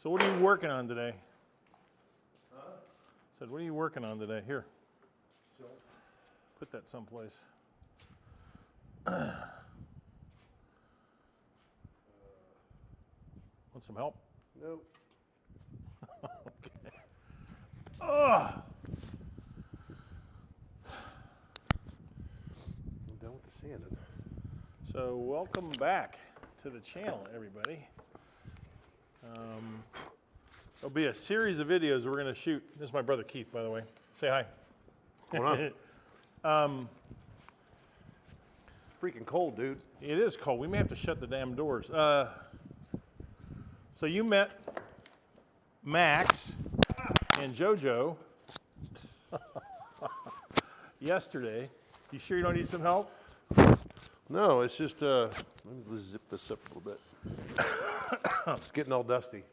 So what are you working on today? Huh? I said, what are you working on today? Here, put that someplace. Want some help? Nope. Okay. Ugh. I'm done with the sanding. So welcome back to the channel, everybody. There'll be a series of videos we're going to shoot. This is my brother Keith, by the way. Say hi. What's going on? It's freaking cold, dude. It is cold. We may have to shut the damn doors. So you met Max and JoJo yesterday. You sure you don't need some help? No, it's just, let me zip this up a little bit. It's getting all dusty.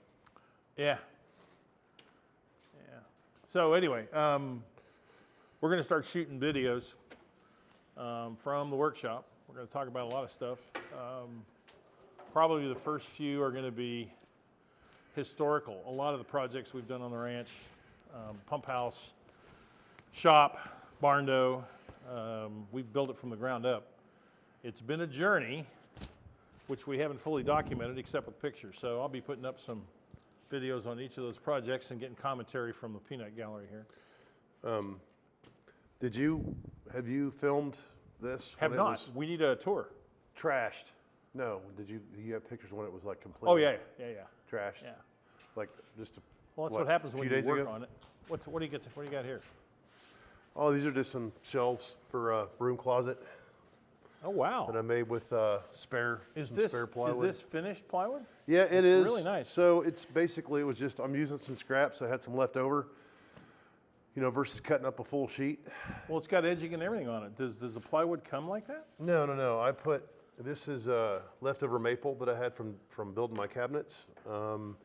Yeah. Yeah. So anyway, we're going to start shooting videos from the workshop. We're going to talk about a lot of stuff. Probably the first few are going to be historical. A lot of the projects we've done on the ranch, pump house, shop, barn dough, we've built it from the ground up. It's been a journey, which we haven't fully documented except with pictures. So I'll be putting up some videos on each of those projects and getting commentary from the peanut gallery here. Have you filmed this? Have not. We need a tour. Trashed. No, do you have pictures when it was like completely Oh yeah. trashed? Yeah. Like just a, Well, that's what happens when you days work ago? on it. What do you got here? Oh, these are just some shelves for a broom closet Oh wow. that I made with spare plywood. Is this finished plywood? Yeah, it is. Really nice. So it's basically, it was just, I'm using some scraps. I had some left over, you know, versus cutting up a full sheet. Well, it's got edging and everything on it. Does the plywood come like that? No. This is leftover maple that I had from building my cabinets. And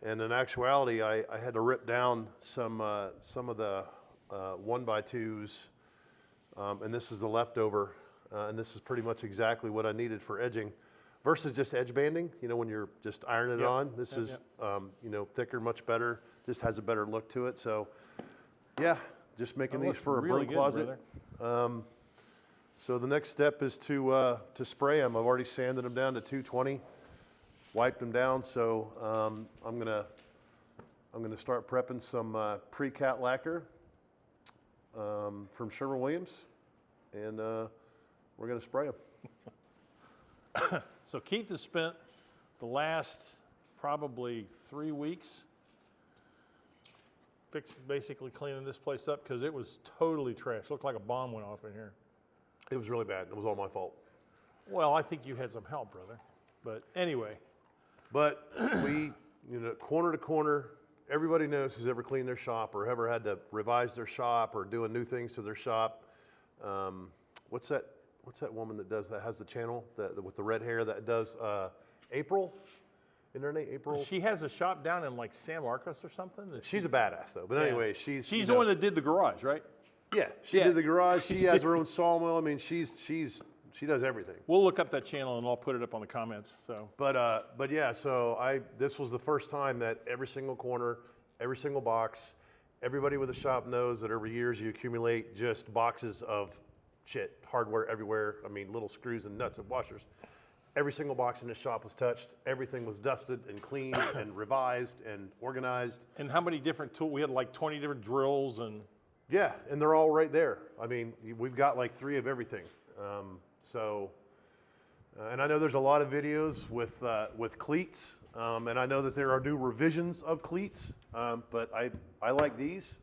in actuality, I had to rip down some of the 1x2s, and this is the leftover. And this is pretty much exactly what I needed for edging versus just edge banding, you know, when you're just ironing it on. This is, you know, thicker, much better, just has a better look to it. So, yeah, just making these for a really broom closet. So the next step is to spray them. I've already sanded them down to 220, wiped them down. So I'm gonna start prepping some pre-cat lacquer from Sherwin-Williams, and we're going to spray them. So Keith has spent the last probably 3 weeks basically cleaning this place up because it was totally trash. Looked like a bomb went off in here. It was really bad. It was all my fault. Well, I think you had some help, brother. But anyway. But we, you know, corner to corner, everybody knows who's ever cleaned their shop or ever had to revise their shop or doing new things to their shop. What's that woman that does that, has the channel with the red hair that does April? Isn't her name April? She has a shop down in like San Marcos or something. She's a badass though. But anyway, she's the one that did the garage, right? Yeah, she did the garage. She has her own sawmill. I mean, she does everything. We'll look up that channel and I'll put it up on the comments. So. But yeah, so this was the first time that every single corner, every single box, everybody with a shop knows that over years you accumulate just boxes of shit, hardware everywhere. I mean, little screws and nuts and washers. Every single box in the shop was touched. Everything was dusted and cleaned and revised and organized. And how many different tools? We had like 20 different drills and. Yeah, and they're all right there. I mean, we've got like 3 of everything. And I know there's a lot of videos with cleats, and I know that there are new revisions of cleats, but I like these.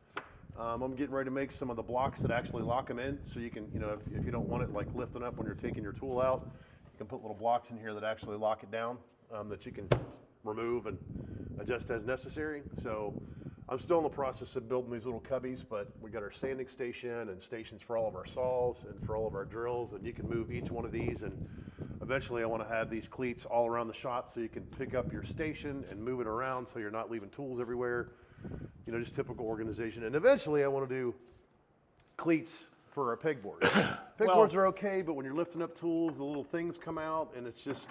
I'm getting ready to make some of the blocks that actually lock them in, so you can, you know, if you don't want it like lifting up when you're taking your tool out, you can put little blocks in here that actually lock it down, that you can remove and adjust as necessary. So I'm still in the process of building these little cubbies, but we got our sanding station and stations for all of our saws and for all of our drills, and you can move each one of these, and eventually I want to have these cleats all around the shop so you can pick up your station and move it around so you're not leaving tools everywhere. You know, just typical organization. And eventually I want to do cleats for our pegboard. Pegboards are okay, but when you're lifting up tools, the little things come out, and it's just,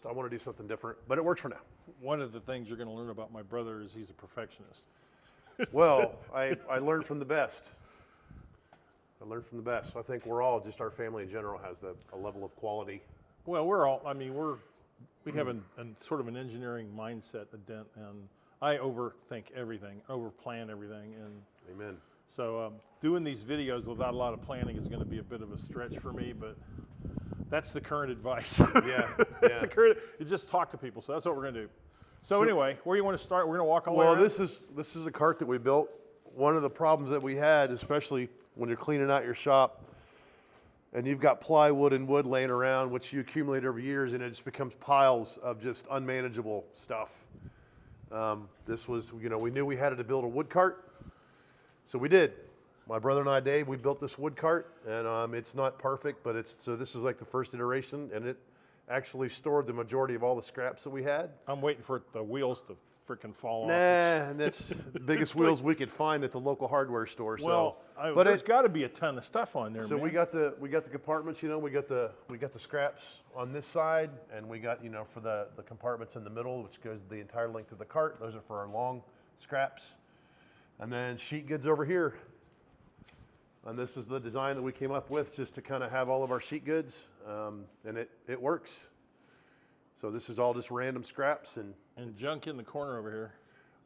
I want to do something different, but it works for now. one of the things you're going to learn about my brother is he's a perfectionist. Well, I learned from the best. I learned from the best. So I think we're all, just our family in general, has a level of quality. Well, we have sort of an engineering mindset, a dent, and I overthink everything, overplan everything, and Amen. so doing these videos without a lot of planning is going to be a bit of a stretch for me, but that's the current advice. Yeah, That's the current. You just talk to people, so that's what we're going to do. So anyway, where do you want to start? We're going to walk all the way Well, around? this is a cart that we built. One of the problems that we had, especially when you're cleaning out your shop, and you've got plywood and wood laying around, which you accumulate over years, and it just becomes piles of just unmanageable stuff. This was, we knew we had to build a wood cart, so we did. My brother and I, Dave, we built this wood cart, and it's not perfect, but this is like the first iteration, and it actually stored the majority of all the scraps that we had. I'm waiting for the wheels to freaking fall off. And that's the biggest wheels we could find at the local hardware store. Well, but there's got to be a ton of stuff on there. So man. we got the compartments. We got the scraps on this side, and we got for the compartments in the middle, which goes the entire length of the cart. Those are for our long scraps, and then sheet goods over here. And this is the design that we came up with, just to kind of have all of our sheet goods, and it works. So this is all just random scraps and junk in the corner over here.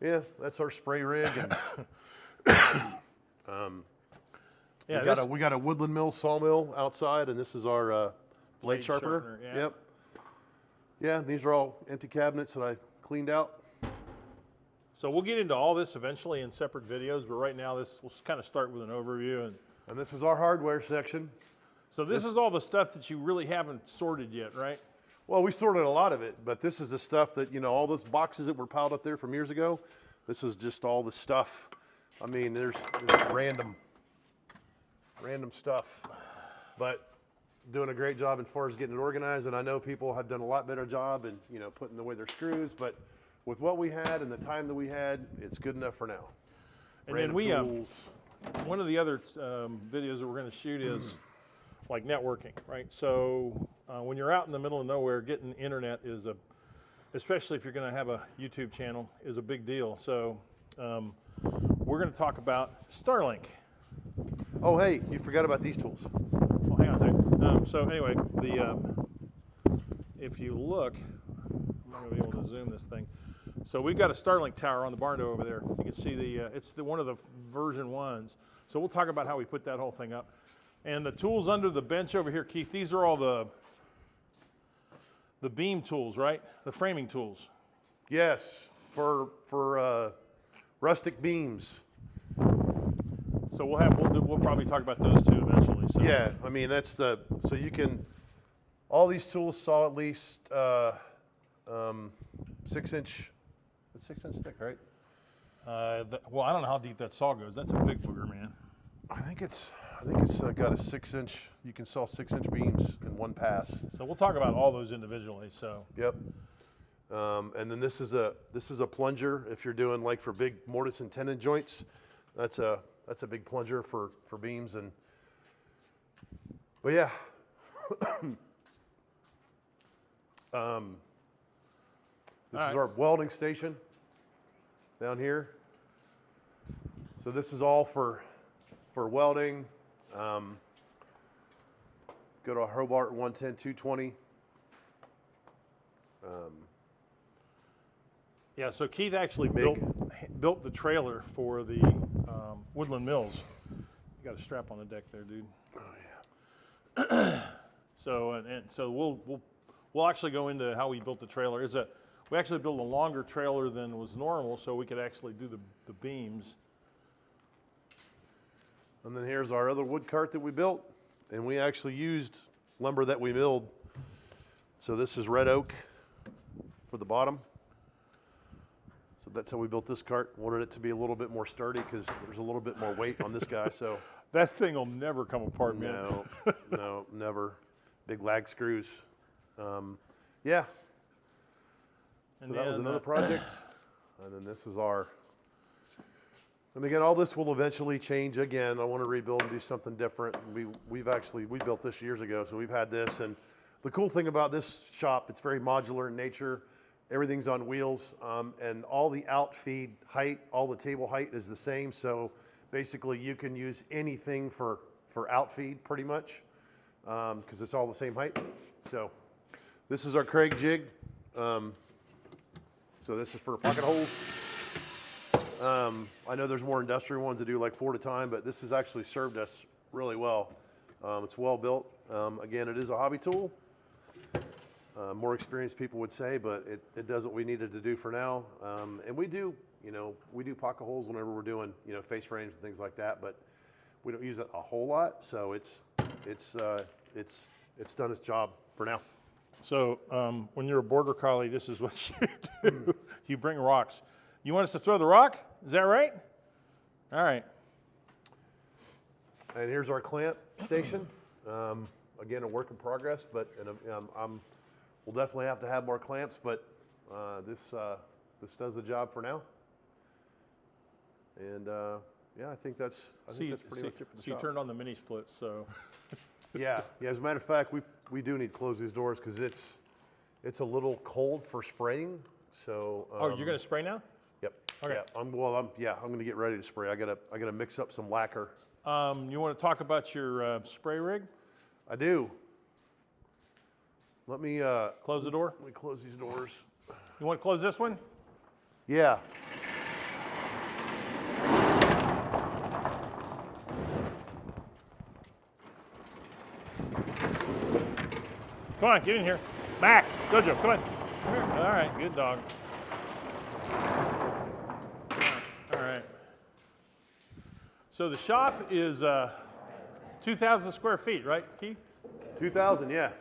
yeah, that's our spray rig. And we got a woodland mill sawmill outside, and this is our blade sharpener. Yeah. Yep. Yeah, these are all empty cabinets that I cleaned out. So we'll get into all this eventually in separate videos, but right now we'll kind of start with an overview. And this is our hardware section. So this is all the stuff that you really haven't sorted yet, right? Well, we sorted a lot of it, but this is the stuff that, all those boxes that were piled up there from years ago, this is just all the stuff. I mean, there's random stuff, but doing a great job as far as getting it organized. And I know people have done a lot better job in, putting away their screws, but with what we had and the time that we had, it's good enough for now. And random then tools. One of the other videos that we're going to shoot is like networking, right? So when you're out in the middle of nowhere, getting internet is especially if you're going to have a YouTube channel, is a big deal. So we're going to talk about Starlink. Oh, hey, you forgot about these tools. Well, hang on a second. So anyway, if you look, I'm not going to be able to zoom this thing. So we've got a Starlink tower on the barn door over there. You can see it's one of the version ones. So we'll talk about how we put that whole thing up. And the tools under the bench over here, Keith, these are all the beam tools, right? The framing tools. Yes, for rustic beams. So we'll probably talk about those too eventually. So. Yeah, I mean so you can, all these tools saw at least 6 inch. It's 6 inch thick, right? Well, I don't know how deep that saw goes. That's a big booger, man. I think it's got a 6 inch. You can saw 6 inch beams in one pass. So we'll talk about all those individually. So. Yep. And then this is a plunger if you're doing like for big mortise and tenon joints. That's a big plunger for beams but yeah. This is our welding station down here. So this is all for welding. Go to a Hobart 110, 220. Yeah, so Keith actually built the trailer for the Woodland Mills. You got a strap on the deck there, dude. Oh yeah. So we'll actually go into how we built the trailer. We actually built a longer trailer than was normal, so we could actually do the beams. And then here's our other wood cart that we built, and we actually used lumber that we milled. So this is red oak for the bottom. So that's how we built this cart. Wanted it to be a little bit more sturdy because there's a little bit more weight on this guy. So that thing will never come apart, man. No, never. Big lag screws. Yeah. So that was another project. And then this is and again, all this will eventually change again. I want to rebuild and do something different. We built this years ago, so we've had this. And the cool thing about this shop, it's very modular in nature. Everything's on wheels, and all the outfeed height, all the table height is the same. So basically, you can use anything for outfeed pretty much, because it's all the same height. So this is our Craig jig. So this is for pocket holes. I know there's more industrial ones that do like 4 at a time, but this has actually served us really well. It's well built. Again, it is a hobby tool. More experienced people would say, but it does what we needed to do for now. And we do pocket holes whenever we're doing, face frames and things like that, but we don't use it a whole lot. So it's done its job for now. So when you're a border collie, this is what you do. You bring rocks. You want us to throw the rock? Is that right? All right. And here's our clamp station. Again, a work in progress, but we'll definitely have to have more clamps, but this does the job for now. And yeah, I think that's pretty much it for the shop. You turned on the mini splits, so. Yeah. As a matter of fact, we do need to close these doors because it's a little cold for spraying. So. Oh, you're gonna spray now? Yep. Okay. Yeah. I'm gonna get ready to spray. I gotta mix up some lacquer. You want to talk about your spray rig? I do. Let me Close the door. Let me close these doors. You want to close this one? Yeah. Come on, get in here. Back. Jojo, come on. Come here. All right, good dog. All right. So the shop is 2,000 square feet, right, Keith? 2,000, yeah.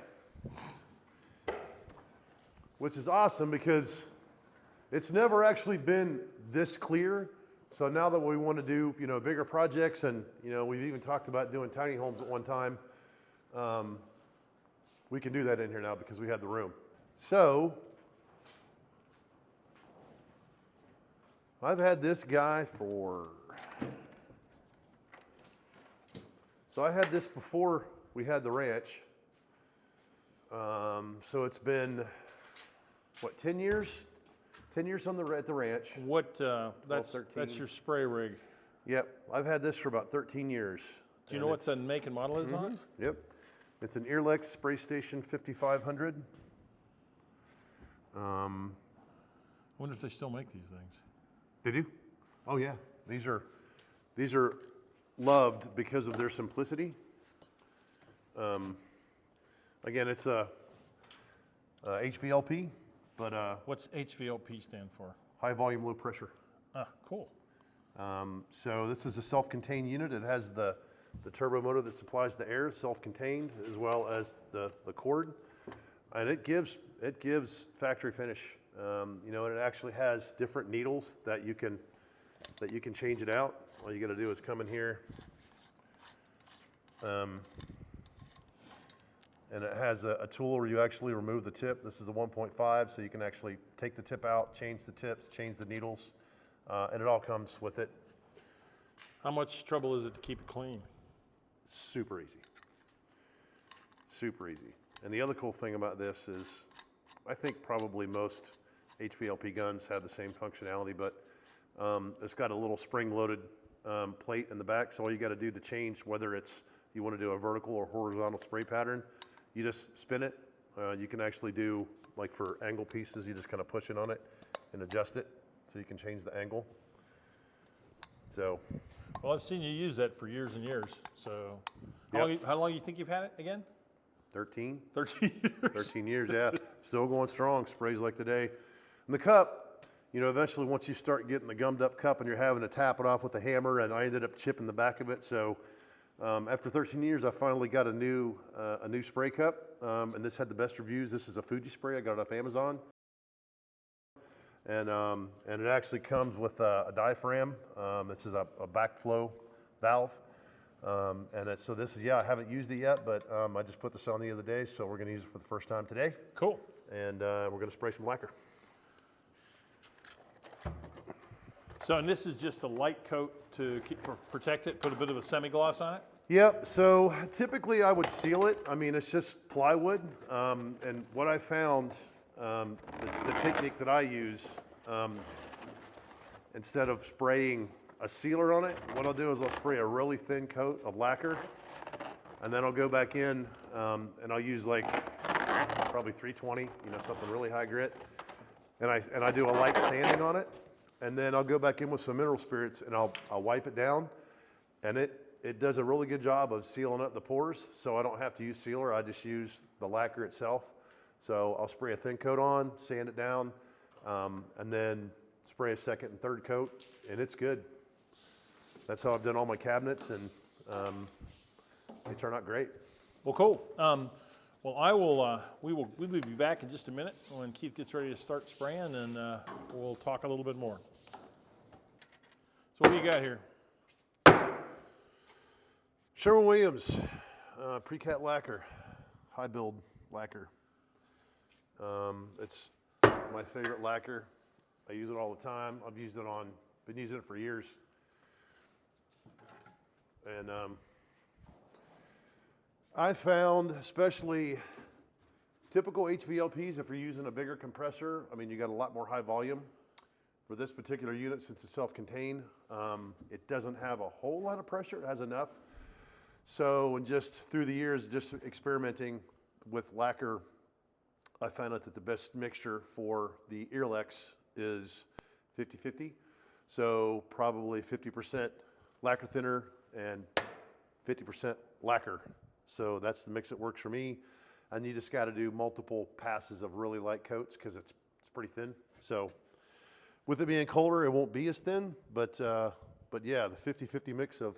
Which is awesome because it's never actually been this clear. So now that we want to do, bigger projects, and we've even talked about doing tiny homes at one time, we can do that in here now because we have the room. So I've had this guy so I had this before we had the ranch. So it's been, 10 years? 10 years at the ranch. That's your spray rig. Yep, I've had this for about 13 years. Do you know what the make and model is on? Yep, it's an Earlex Spraystation 5500. I wonder if they still make these things. They do? Oh yeah, these are loved because of their simplicity. Again, it's a HVLP, but what's HVLP stand for? high volume, low pressure. Ah, cool. So this is a self-contained unit. It has the turbo motor that supplies the air, self-contained, as well as the cord, and it gives factory finish. And it actually has different needles that you can change it out. All you got to do is come in here, and it has a tool where you actually remove the tip. This is a 1.5, so you can actually take the tip out, change the tips, change the needles, and it all comes with it. How much trouble is it to keep it clean? Super easy. Super easy. And the other cool thing about this is, I think probably most HVLP guns have the same functionality, but it's got a little spring-loaded plate in the back, so all you got to do to change whether you want to do a vertical or horizontal spray pattern, you just spin it. You can actually do, like for angle pieces, you just kind of push it on it and adjust it so you can change the angle. So. Well, I've seen you use that for years and years. So Yep. how long you think you've had it again? 13. 13 years. 13 years, yeah. Still going strong, sprays like today. And the cup, eventually once you start getting the gummed up cup and you're having to tap it off with a hammer, and I ended up chipping the back of it. So after 13 years, I finally got a new spray cup, and this had the best reviews. This is a Fuji spray. I got it off Amazon. And it actually comes with a diaphragm. This is a backflow valve. So this is, I haven't used it yet, but I just put this on the other day, so we're gonna use it for the first time today. Cool. And we're gonna spray some lacquer. So, and this is just a light coat to protect it, put a bit of a semi-gloss on it? Yep, so typically I would seal it. I mean, it's just plywood. And what I found, the technique that I use, instead of spraying a sealer on it, what I'll do is I'll spray a really thin coat of lacquer, and then I'll go back in and I'll use like probably 320, you know, something really high grit, and I do a light sanding on it, and then I'll go back in with some mineral spirits and I'll wipe it down, and it does a really good job of sealing up the pores, so I don't have to use sealer. I just use the lacquer itself. So I'll spray a thin coat on, sand it down, and then spray a second and third coat, and it's good. That's how I've done all my cabinets, and they turn out great. Well, cool. Well, I will. We'll be back in just a minute when Keith gets ready to start spraying, and we'll talk a little bit more. So, what do you got here? Sherwin-Williams pre-cat lacquer, high build lacquer. It's my favorite lacquer. I use it all the time. Been using it for years. And I found, especially typical HVLPs, if you're using a bigger compressor, I mean, you got a lot more high volume. For this particular unit, since it's self-contained, it doesn't have a whole lot of pressure. It has enough. So, and just through the years, just experimenting with lacquer, I found out that the best mixture for the Earlex is 50-50. So probably 50% lacquer thinner and 50% lacquer. So that's the mix that works for me. And you just got to do multiple passes of really light coats because it's pretty thin. So with it being colder, it won't be as thin. But yeah, the 50-50 mix of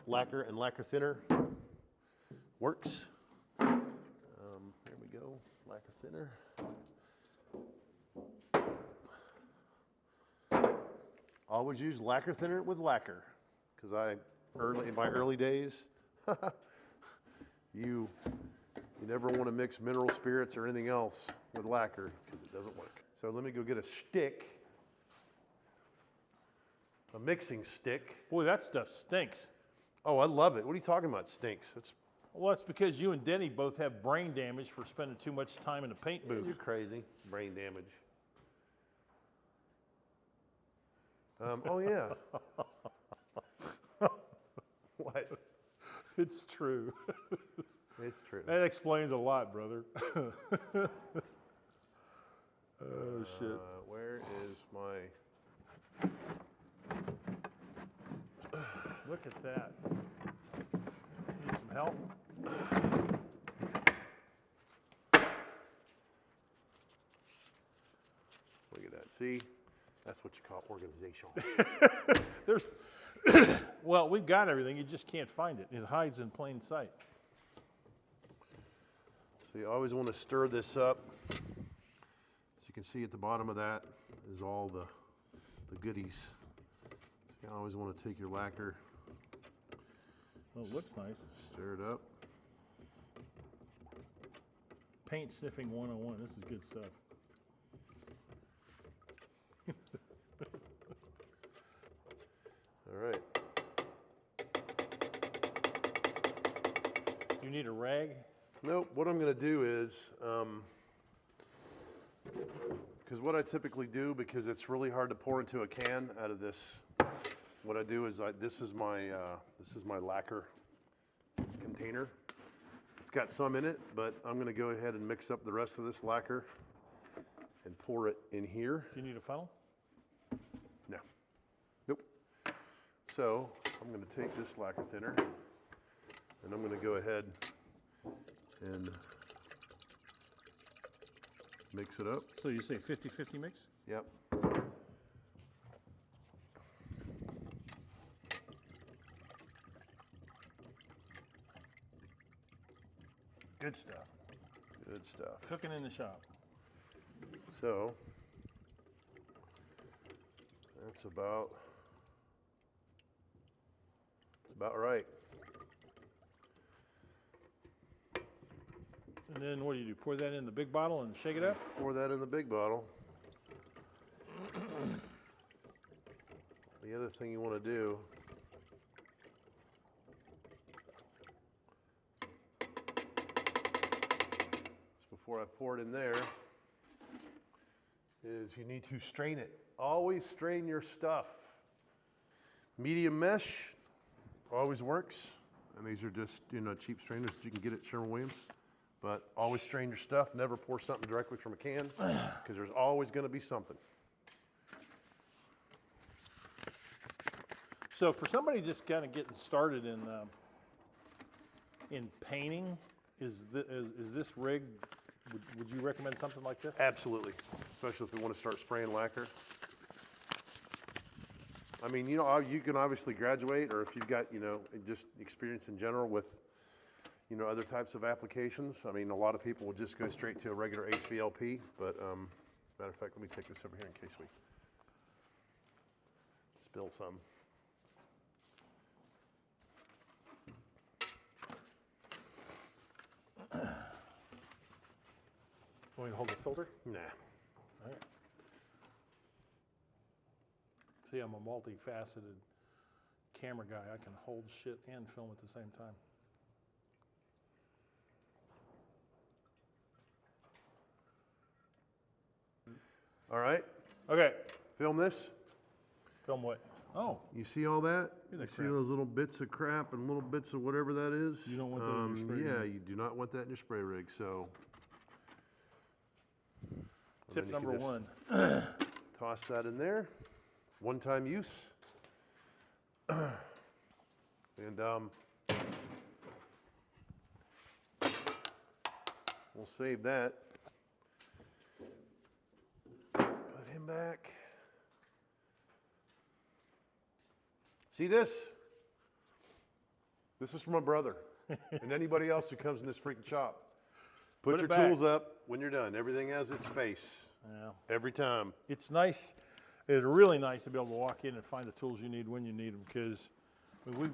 lacquer and lacquer thinner works. There we go, lacquer thinner. Always use lacquer thinner with lacquer, because in my early days, you never want to mix mineral spirits or anything else with lacquer because it doesn't work. So let me go get a stick, a mixing stick. Boy, that stuff stinks. Oh, I love it. What are you talking about? Stinks. Well, it's because you and Denny both have brain damage for spending too much time in a paint booth. You're crazy. Brain damage. Oh yeah. What? It's true. It's true. That explains a lot, brother. Oh, shit. Where is my... Look at that. Need some help? Look at that. See? That's what you call organization. Well, we've got everything. You just can't find it. It hides in plain sight. So you always want to stir this up. As you can see at the bottom of that is all the goodies. So you always want to take your lacquer. Oh, it looks nice. Stir it up. Paint sniffing 101. This is good stuff. All right. You need a rag? Nope. What I'm going to do is, because what I typically do, because it's really hard to pour into a can out of this, what I do is this is my lacquer container. It's got some in it, but I'm going to go ahead and mix up the rest of this lacquer and pour it in here. Do you need a funnel? No. Nope. So I'm going to take this lacquer thinner and I'm going to go ahead and mix it up. So you say 50-50 mix? Yep. Good stuff. Good stuff. Cooking in the shop. So that's about right. And then what do? Pour that in the big bottle and shake it up? Pour that in the big bottle. The other thing you want to do is before I pour it in there, is you need to strain it. Always strain your stuff. Medium mesh always works. And these are just, cheap strainers that you can get at Sherwin-Williams. But always strain your stuff. Never pour something directly from a can because there's always going to be something. So for somebody just kind of getting started in painting, is this rig, would you recommend something like this? Absolutely, especially if you want to start spraying lacquer. I mean, you can obviously graduate, or if you've got, just experience in general with, other types of applications. I mean, a lot of people will just go straight to a regular HVLP, but matter of fact, let me take this over here in case we spill some. Want me to hold the filter? Nah. All right. See, I'm a multifaceted camera guy. I can hold shit and film at the same time. All right, Okay. film this. Film what? Oh, You see all that? at that You see crap. those little bits of crap and little bits of whatever that is? You don't want that in your spray Yeah, rig. you do not want that in your spray rig, so. And tip then you number can just one. Toss that in there. One-time use. And we'll save that. Put him back. See this? This is for my brother and anybody else who comes in this freaking shop. Put Put it your back. tools up when you're done. Everything has its space. Yeah. Every time. It's nice. It's really nice to be able to walk in and find the tools you need when you need them, because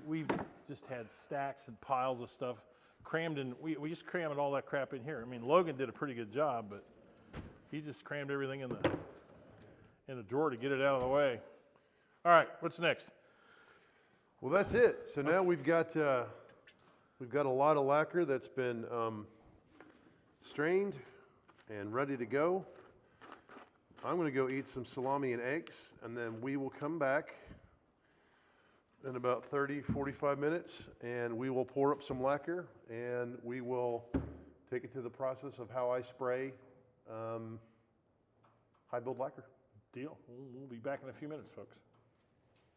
we've just had stacks and piles of stuff crammed in. We just crammed all that crap in here. I mean, Logan did a pretty good job, but he just crammed everything in the drawer to get it out of the way. All right, what's next? Well, that's it. So now we've got a lot of lacquer that's been strained and ready to go. I'm going to go eat some salami and eggs, and then we will come back in about 30, 45 minutes, and we will pour up some lacquer, and we will take it through the process of how I spray high build lacquer. Deal. We'll be back in a few minutes, folks.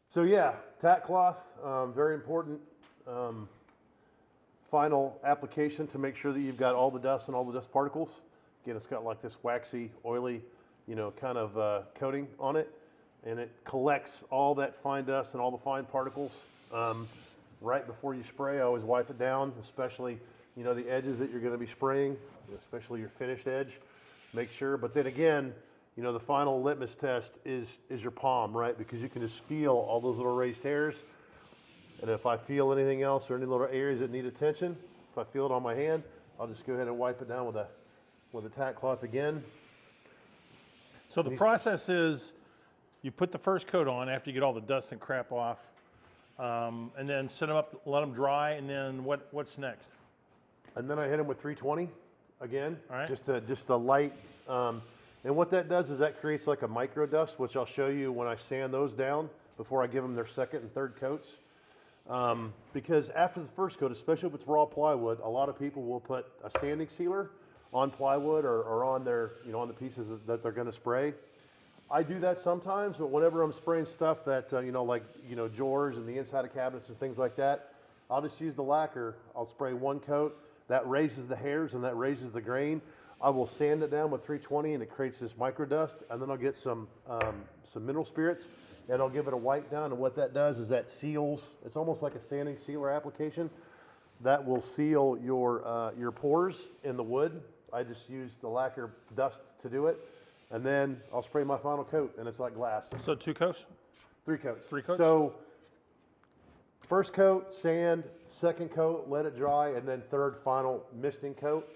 So yeah, tack cloth, very important final application to make sure that you've got all the dust and all the dust particles. Again, it's got like this waxy, oily, kind of coating on it, and it collects all that fine dust and all the fine particles. Right before you spray, I always wipe it down, especially, the edges that you're gonna be spraying, especially your finished edge. Make sure, but then again, the final litmus test is your palm, right? Because you can just feel all those little raised hairs. And if I feel anything else or any little areas that need attention, if I feel it on my hand, I'll just go ahead and wipe it down with a tack cloth again. So the process is you put the first coat on after you get all the dust and crap off, and then set them up, let them dry, and then what's next? And then I hit them with 320 again, All right. just a light. And what that does is that creates like a micro dust, which I'll show you when I sand those down before I give them their second and third coats. Because after the first coat, especially if it's raw plywood, a lot of people will put a sanding sealer on plywood or on their, on the pieces that they're going to spray. I do that sometimes, but whenever I'm spraying stuff that, like, drawers and the inside of cabinets and things like that, I'll just use the lacquer. I'll spray one coat. That raises the hairs and that raises the grain. I will sand it down with 320 and it creates this micro dust, and then I'll get some mineral spirits and I'll give it a wipe down, and what that does is that seals, it's almost like a sanding sealer application that will seal your pores in the wood. I just use the lacquer dust to do it, and then I'll spray my final coat and it's like glass. So 2 coats? 3 coats. 3 coats? So first coat, sand, second coat, let it dry, and then third final misting coat.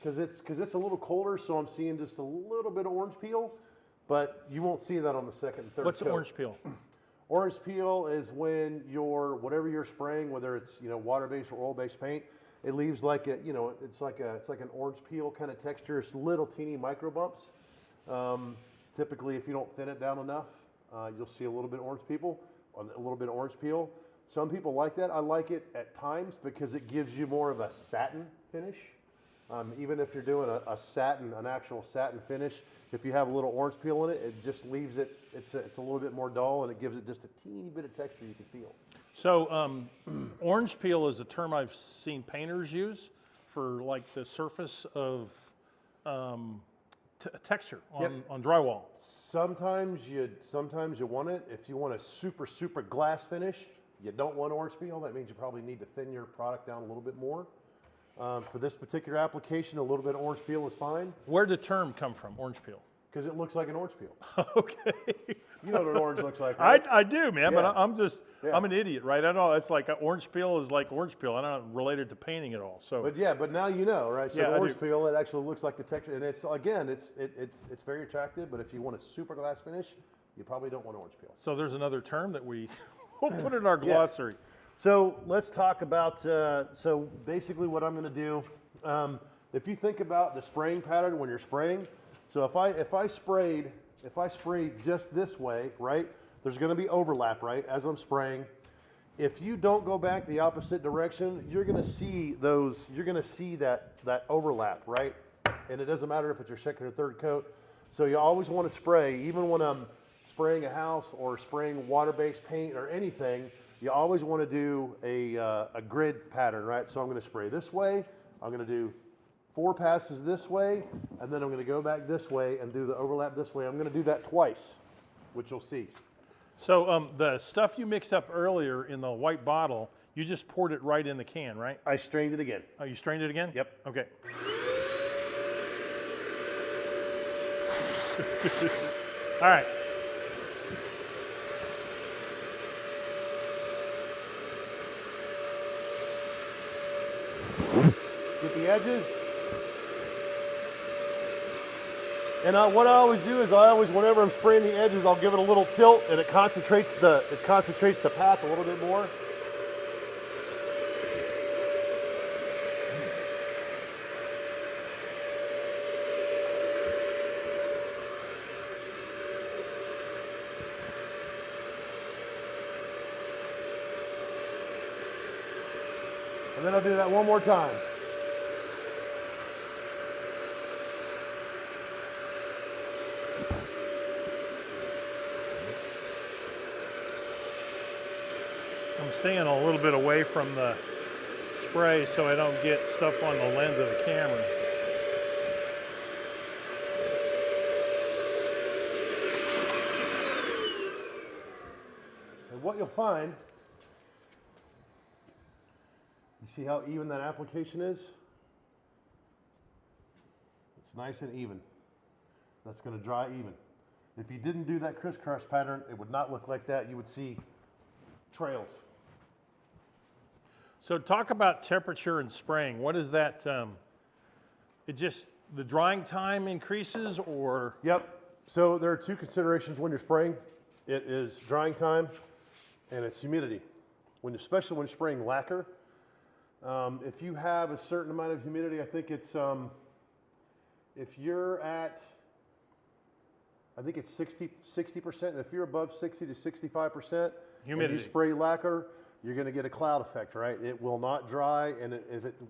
Because it's a little colder, so I'm seeing just a little bit of orange peel, but you won't see that on the second and third What's coat. orange peel? Orange peel is when whatever you're spraying, whether it's water-based or oil-based paint, it leaves like a, you know, it's like an orange peel kind of texture. It's little teeny micro bumps. Typically, if you don't thin it down enough, you'll see a little bit of orange peel. Some people like that. I like it at times because it gives you more of a satin finish. Even if you're doing an actual satin finish, if you have a little orange peel in it, it just leaves it, it's a little bit more dull, and it gives it just a teeny bit of texture you can feel. So orange peel is a term I've seen painters use for like the surface of texture on drywall. Sometimes you want it. If you want a super glass finish, you don't want orange peel. That means you probably need to thin your product down a little bit more. For this particular application, a little bit of orange peel is fine. Where'd the term come from, orange peel? Because it looks like an orange peel. Okay. You know what an orange looks like, right? I do, man, Yeah. but I'm just, Yeah. I'm an idiot, right? I know it's like orange peel is like orange peel. I'm not related to painting at all. So, But now you know, right? So Yeah, the I orange do. peel, it actually looks like the texture, and it's very attractive. But if you want a super glass finish, you probably don't want orange peel. so there's another term that we'll put in our glossary. So let's talk about, so basically what I'm going to do, if you think about the spraying pattern when you're spraying, so if I spray just this way, right, there's going to be overlap, right, as I'm spraying. If you don't go back the opposite direction, you're going to see that overlap, right? And it doesn't matter if it's your second or third coat. So you always want to spray, even when I'm spraying a house or spraying water-based paint or anything, you always want to do a grid pattern, right? So I'm going to spray this way, I'm going to do 4 passes this way, and then I'm going to go back this way and do the overlap this way. I'm going to do that twice, which you'll see. So the stuff you mixed up earlier in the white bottle, you just poured it right in the can, right? I strained it again. Oh, you strained it again? Yep. Okay. All right. Get the edges. And what I always do is whenever I'm spraying the edges, I'll give it a little tilt, and it concentrates the path a little bit more. And then I'll do that one more time. I'm staying a little bit away from the spray so I don't get stuff on the lens of the camera. And what you'll find, you see how even that application is? It's nice and even. That's going to dry even. If you didn't do that crisscross pattern, it would not look like that. You would see trails. So talk about temperature and spraying. What is that? The drying time increases, or? Yep. So there are 2 considerations when you're spraying. It is drying time and it's humidity. Especially when you're spraying lacquer, if you have a certain amount of humidity, I think it's if you're at, I think it's 60%. And if you're above 60 to 65%, Humidity. and you spray lacquer, you're going to get a cloud effect, right? It will not dry, and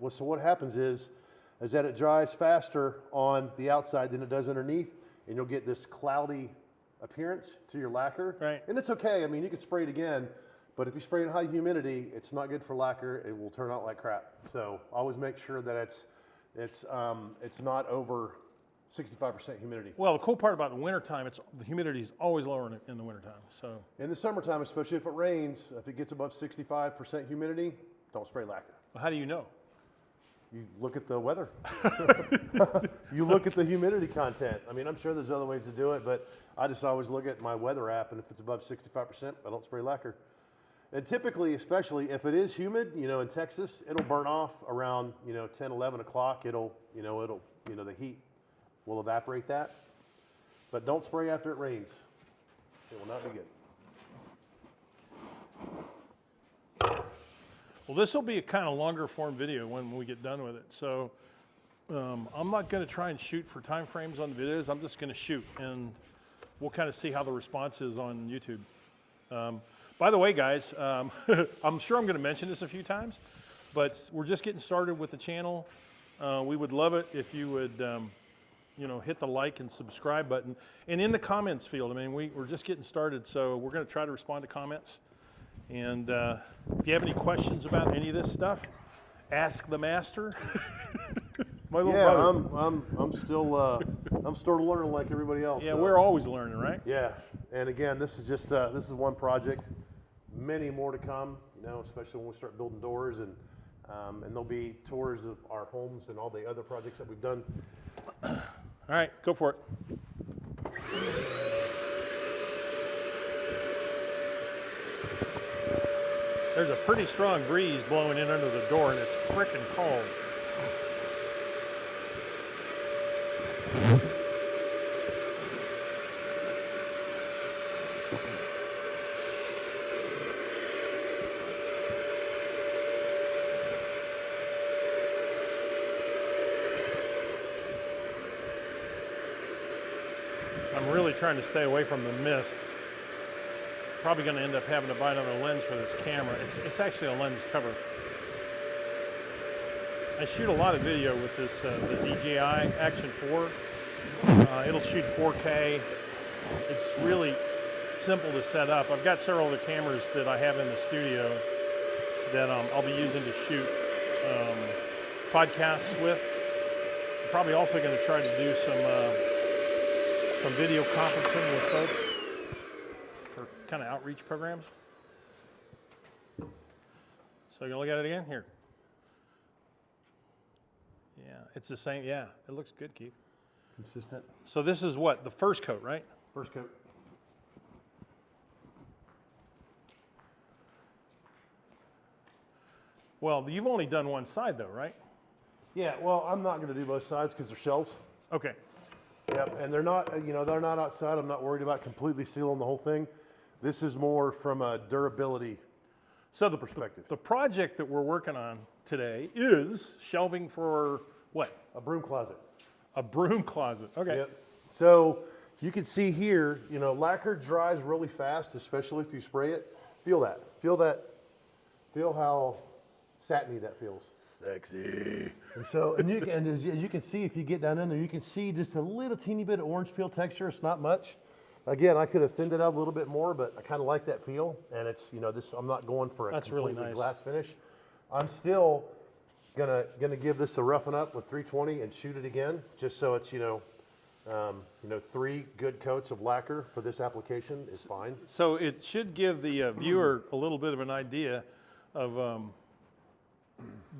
so what happens is that it dries faster on the outside than it does underneath, and you'll get this cloudy appearance to your lacquer. Right. And it's okay. I mean, you can spray it again, but if you spray in high humidity, it's not good for lacquer. It will turn out like crap. So always make sure that it's not over 65% humidity. Well, the cool part about the wintertime, the humidity is always lower in the wintertime. So In the summertime, especially if it rains, if it gets above 65% humidity, don't spray lacquer. how do you know? You look at the weather. You look at the humidity content. I mean, I'm sure there's other ways to do it, but I just always look at my weather app, and if it's above 65%, I don't spray lacquer. And typically, especially if it is humid, in Texas, it'll burn off around, 10, 11 o'clock. The heat will evaporate that. But don't spray after it rains. It will not be good. Well, this will be a kind of longer form video when we get done with it. So I'm not going to try and shoot for time frames on the videos. I'm just going to shoot, and we'll kind of see how the response is on YouTube. By the way, guys, I'm sure I'm going to mention this a few times, but we're just getting started with the channel. We would love it if you would, you know, hit the like and subscribe button. And in the comments field, I mean, we're just getting started, so we're going to try to respond to comments. And if you have any questions about any of this stuff, ask the master. My little brother. I'm still learning like everybody else. Yeah, so. we're always learning, right? Yeah, and again, this is just this is one project. Many more to come. You know, especially when we start building doors, and there'll be tours of our homes and all the other projects that we've done. All right, go for it. There's a pretty strong breeze blowing in under the door, and it's frickin' cold. I'm really trying to stay away from the mist. Probably going to end up having to buy another lens for this camera. It's actually a lens cover. I shoot a lot of video with this, the DJI Action 4. It'll shoot 4K. It's really simple to set up. I've got several other cameras that I have in the studio that I'll be using to shoot podcasts with. I'm probably also going to try to do some video conferencing with folks for kind of outreach programs. So you're gonna look at it again? Here. Yeah, it's the same. Yeah, it looks good, Keith. Consistent. So this is what? The first coat, right? First coat. Well, you've only done one side though, right? Yeah, well, I'm not going to do both sides because they're shelves. Okay. Yep, and they're not, you know, they're not outside. I'm not worried about completely sealing the whole thing. This is more from a durability perspective. The project that we're working on today is shelving for what? A broom closet. A broom closet. Okay. Yep. So you can see here, you know, lacquer dries really fast, especially if you spray it. Feel that. Feel that. Feel how satiny that feels. Sexy. And so, and as you can see, if you get down in there, you can see just a little teeny bit of orange peel texture. It's not much. Again, I could have thinned it out a little bit more, but I kind of like that feel. And it's, you know, this, I'm not going for a completely really nice. glass finish. I'm still gonna give this a roughen up with 320 and shoot it again, just so it's, you know, 3 good coats of lacquer for this application is fine. So it should give the viewer a little bit of an idea of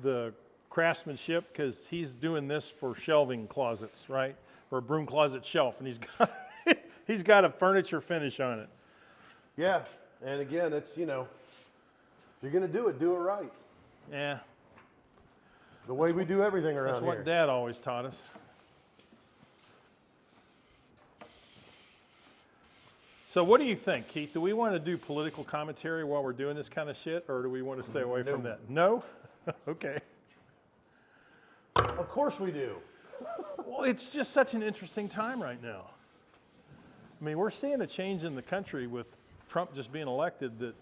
the craftsmanship, because he's doing this for shelving closets, right? For a broom closet shelf, and he's got a furniture finish on it. Yeah, and again, it's, you know, if you're gonna do it right. Yeah. The way we do everything around That's here. what Dad always taught us. So what do you think, Keith? Do we want to do political commentary while we're doing this kind of shit, or do we want to stay away from that? No? Okay. Of course we do. Well, it's just such an interesting time right now. I mean, we're seeing a change in the country with Trump just being elected that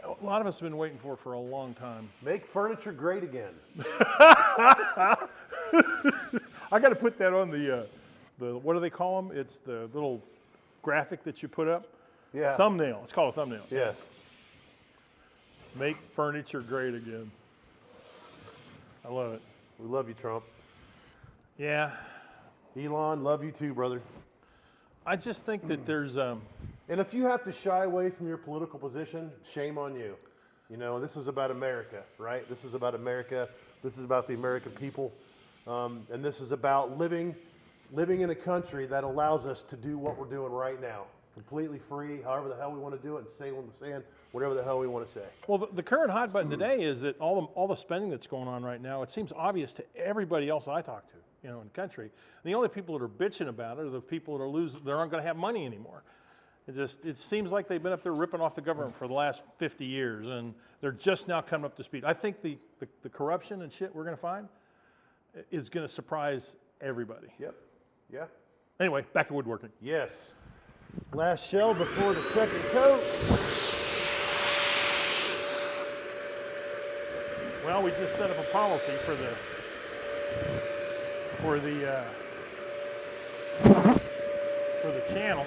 a lot of us have been waiting for a long time. Make furniture great again. I got to put that on the what do they call them? It's the little graphic that you put up. Yeah. Thumbnail. It's called a thumbnail. Yeah. Make furniture great again. I love it. We love you, Trump. Yeah. Elon, love you too, brother. I just think that there's And if you have to shy away from your political position, shame on you. You know, this is about America, right? This is about America. This is about the American people. And this is about living in a country that allows us to do what we're doing right now. Completely free, however the hell we want to do it, and say what we're saying, whatever the hell we want to say. well, the current hot button today is that all the spending that's going on right now, it seems obvious to everybody else I talk to, you know, in the country. And the only people that are bitching about it are the people that that aren't going to have money anymore. It seems like they've been up there ripping off the government for the last 50 years, and they're just now coming up to speed. I think the corruption and shit we're going to find is going to surprise everybody. Yep. Yeah. Anyway, back to woodworking. Yes. Last shell before the second coat. Well, we just set up a policy for the channel.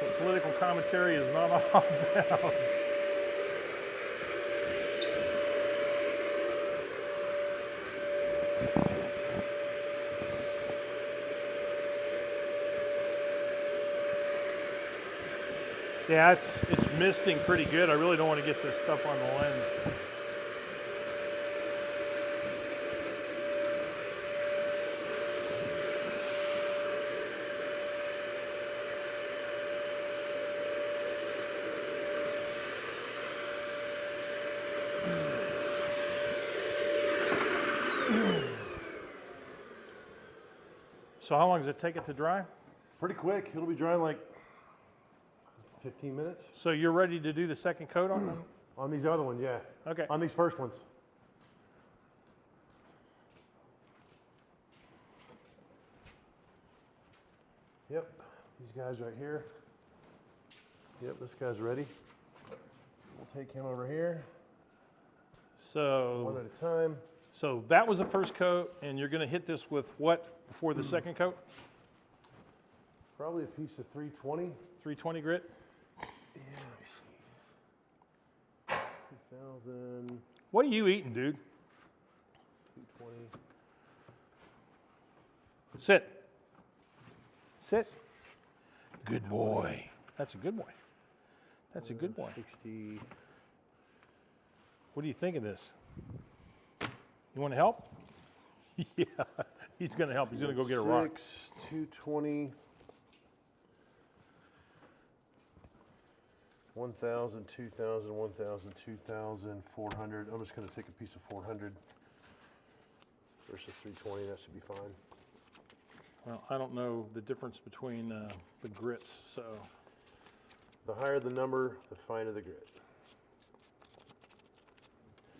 The political commentary is not off bounds. Yeah, it's misting pretty good. I really don't want to get this stuff on the lens. So how long does it take it to dry? Pretty quick. It'll be drying like 15 minutes. So you're ready to do the second coat on them? On these other ones, yeah. Okay. On these first ones. Yep. These guys right here. Yep, this guy's ready. We'll take him over here. One So, at a time. so that was the first coat, and you're going to hit this with what before the second coat? Probably a piece of 320. 320 grit? Yeah, let me see. 2000, What are you eating, dude? 220. Sit. Sit. Good boy. That's a good boy. That's a good boy. 60. What do you think of this? You want to help? Yeah, he's going to help. He's going to go get a rock. 220. 1,000, 2,000, 1,000, 2,000, 400. I'm just going to take a piece of 400 versus 320. That should be fine. Well, I don't know the difference between the grits, so. The higher the number, the finer the grit.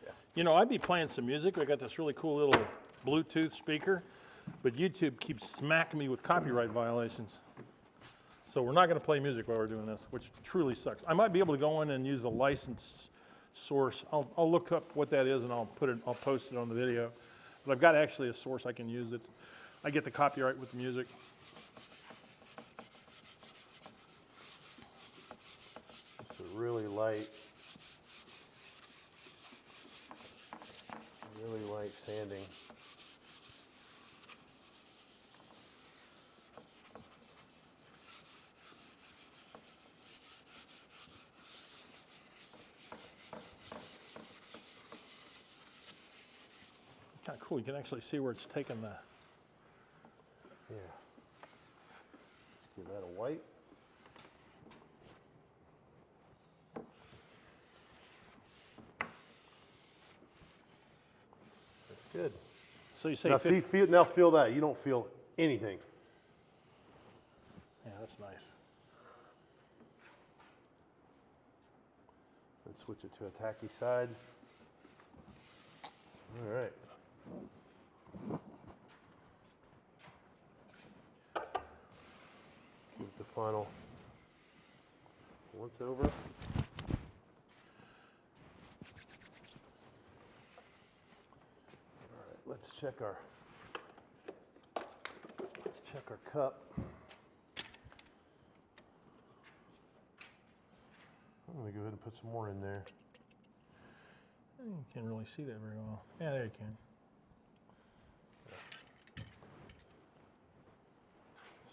Yeah. You know, I'd be playing some music. I got this really cool little Bluetooth speaker, but YouTube keeps smacking me with copyright violations. So we're not going to play music while we're doing this, which truly sucks. I might be able to go in and use a licensed source. I'll look up what that is and I'll post it on the video. But I've got actually a source I can use. I get the copyright with the music. It's a really light sanding. Kind of cool. You can actually see where it's taken the. Yeah. Let's give that a white. That's good. So you say Now feel that. You don't feel anything. Yeah, that's nice. Let's switch it to a tacky side. All right. Give the final once over. All right, let's check our cup. I'm gonna go ahead and put some more in there. You can't really see that very well. Yeah, there you can.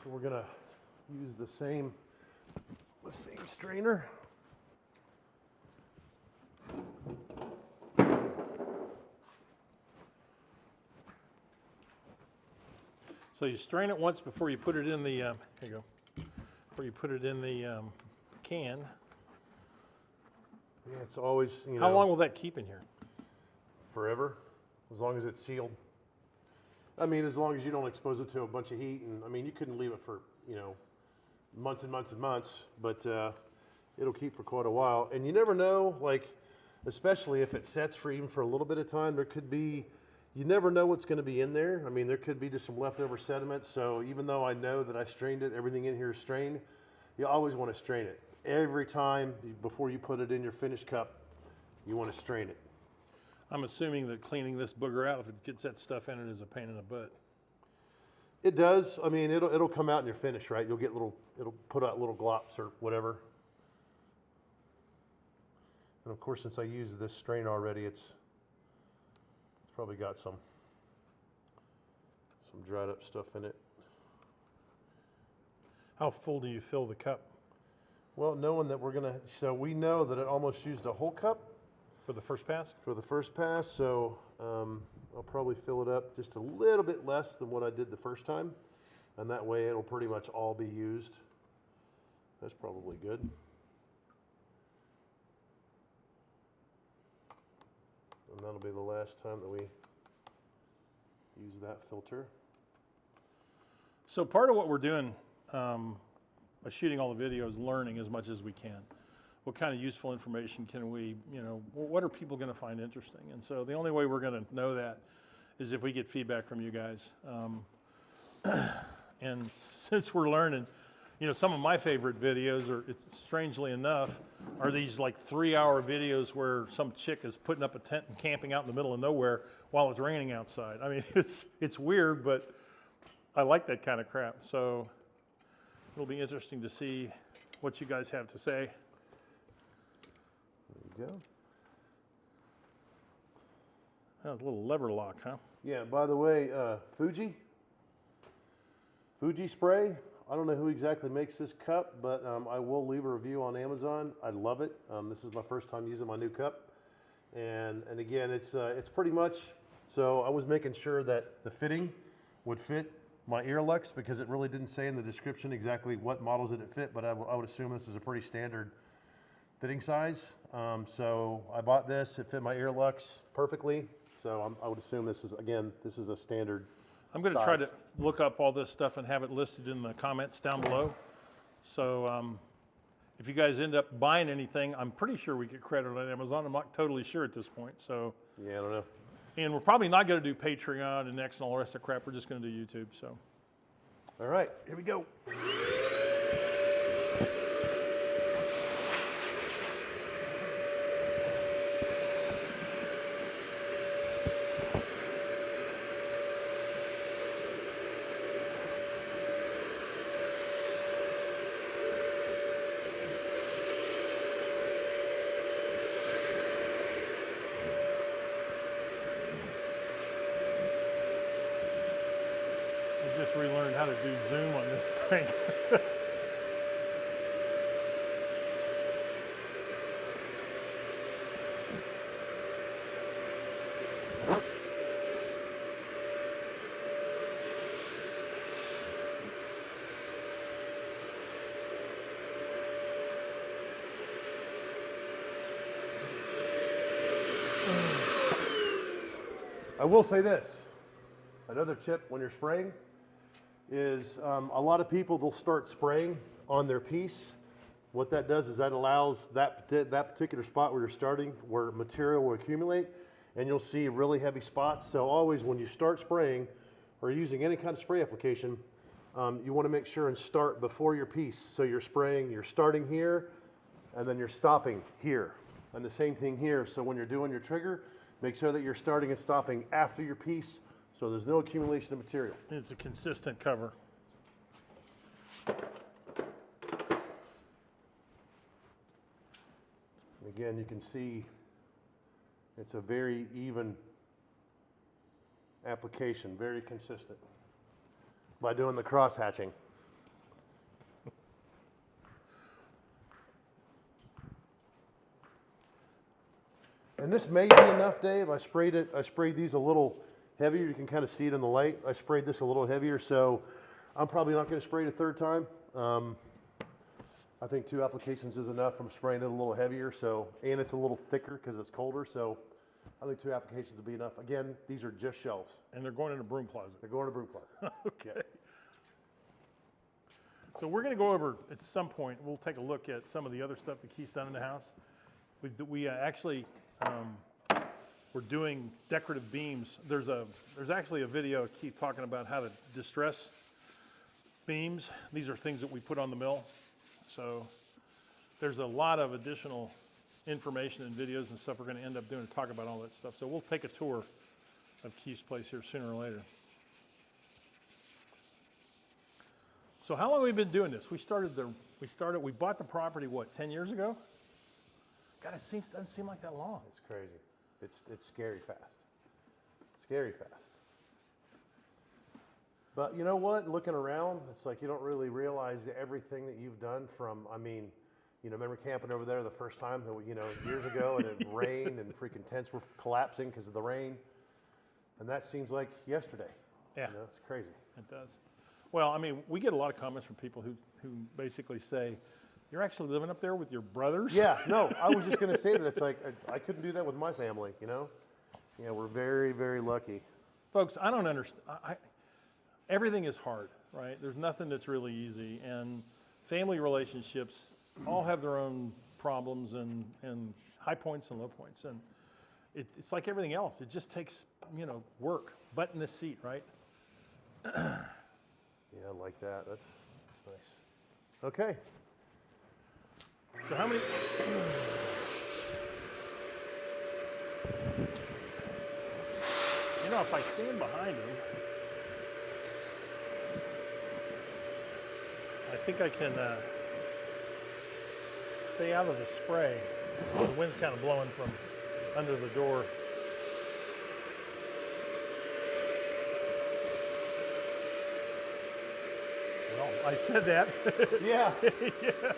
So we're gonna use the same strainer. So you strain it once before you put it in the. Here you go. Before you put it in the can. Yeah, it's always, you know. How long will that keep in here? Forever, as long as it's sealed. I mean, as long as you don't expose it to a bunch of heat, and I mean, you couldn't leave it for you know, months and months and months, but it'll keep for quite a while. And you never know, like, especially if it sets for even for a little bit of time, there could be, you never know what's going to be in there. I mean, there could be just some leftover sediment. So even though I know that I strained it, everything in here is strained, you always want to strain it. Every time before you put it in your finished cup, you want to strain it. I'm assuming that cleaning this booger out, if it gets that stuff in it, is a pain in the butt. It does. I mean, it'll come out in your finish, right? You'll get it'll put out little glops or whatever. And of course, since I used this strain already, it's probably got some dried up stuff in it. How full do you fill the cup? Well, knowing that so we know that it almost used a whole cup For the first pass? for the first pass, so I'll probably fill it up just a little bit less than what I did the first time, and that way it'll pretty much all be used. That's probably good. And that'll be the last time that we use that filter. So part of what we're doing by shooting all the videos, learning as much as we can. What kind of useful information can we, what are people going to find interesting? And so the only way we're going to know that is if we get feedback from you guys. And since we're learning, some of my favorite videos strangely enough, are these like 3-hour videos where some chick is putting up a tent and camping out in the middle of nowhere while it's raining outside. I mean, it's weird, but I like that kind of crap. So it'll be interesting to see what you guys have to say. There you go. That was a little lever lock, huh? Yeah, by the way, Fuji spray. I don't know who exactly makes this cup, but I will leave a review on Amazon. I love it. This is my first time using my new cup. And again, it's pretty much, so I was making sure that the fitting would fit my Earlex because it really didn't say in the description exactly what models did it fit, but I would assume this is a pretty standard fitting size. So I bought this, it fit my Earlex perfectly. So I would assume this is a standard I'm going to try to look up all this stuff and have it listed in the comments down below. So if you guys end up buying anything, I'm pretty sure we get credit on Amazon. I'm not totally sure at this point. So yeah, I don't know. And we're probably not going to do Patreon and X and all the rest of the crap. We're just going to do YouTube. So all right, here we go. just relearned how to do zoom on this thing. I will say this, another tip when you're spraying is a lot of people, they'll start spraying on their piece. What that does is that allows that particular spot where you're starting, where material will accumulate, and you'll see really heavy spots. So always when you start spraying or using any kind of spray application, you want to make sure and start before your piece. So you're spraying, you're starting here, and then you're stopping here. And the same thing here. So when you're doing your trigger, make sure that you're starting and stopping after your piece so there's no accumulation of material. It's a consistent cover. Again, you can see it's a very even application, very consistent by doing the cross hatching. And this may be enough, Dave. I sprayed these a little heavier. You can kind of see it in the light. I sprayed this a little heavier, so I'm probably not going to spray it a third time. I think 2 applications is enough. I'm spraying it a little heavier, and it's a little thicker because it's colder, so I think 2 applications will be enough. Again, these are just shelves. And they're going in a broom closet. They're going to broom closet. Okay. So we're going to go over at some point. We'll take a look at some of the other stuff that Keith's done in the house. We actually we're doing decorative beams. There's actually a video of Keith talking about how to distress beams. These are things that we put on the mill. So there's a lot of additional information and videos and stuff we're going to end up doing to talk about all that stuff. So we'll take a tour of Keith's place here sooner or later. So how long have we been doing this? We bought the property, what, 10 years ago? God, doesn't seem like that long. It's crazy. It's scary fast. Scary fast. But you know what? Looking around, it's like you don't really realize everything that you've done from, I mean, you know, remember camping over there the first time that, you know, years ago, and it rained and freaking tents were collapsing because of the rain. And that seems like yesterday. Yeah. You know, it's crazy. It does. Well, I mean, we get a lot of comments from people who basically say, you're actually living up there with your brothers? Yeah, no, I was just going to say that. It's like, I couldn't do that with my family, you know? Yeah, we're very, very lucky. Folks, I don't understand. Everything is hard, right? There's nothing that's really easy. And family relationships all have their own problems and high points and low points. And it's like everything else. It just takes, you know, work, butt in the seat, right? Yeah, I like that. That's nice. Okay. So how many? You know, if I stand behind him, I think I can stay out of the spray. The wind's kind of blowing from under the door. Well, I said that. Yeah. Yeah.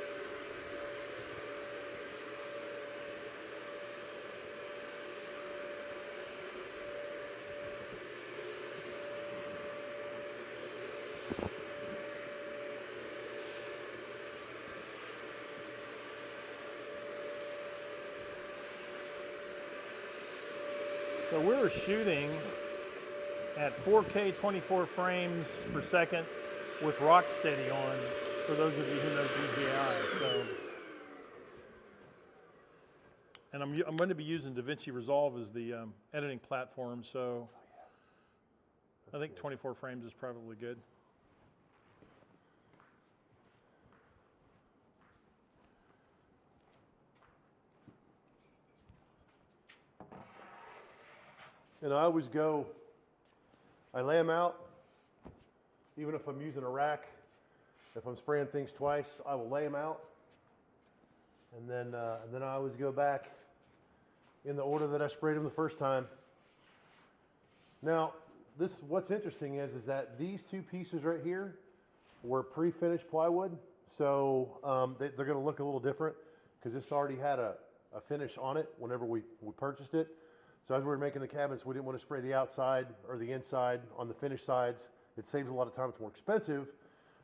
So we're shooting at 4K 24 frames per second with Rocksteady on, for those of you who know DJI. So, and I'm going to be using DaVinci Resolve as the editing platform, so I think 24 frames is probably good. And I always go, I lay them out, even if I'm using a rack, if I'm spraying things twice, I will lay them out. And then I always go back in the order that I sprayed them the first time. Now, what's interesting is that these two pieces right here were pre-finished plywood. So they're gonna look a little different because this already had a finish on it whenever we purchased it. So as we were making the cabinets, we didn't want to spray the outside or the inside on the finished sides. It saves a lot of time, it's more expensive.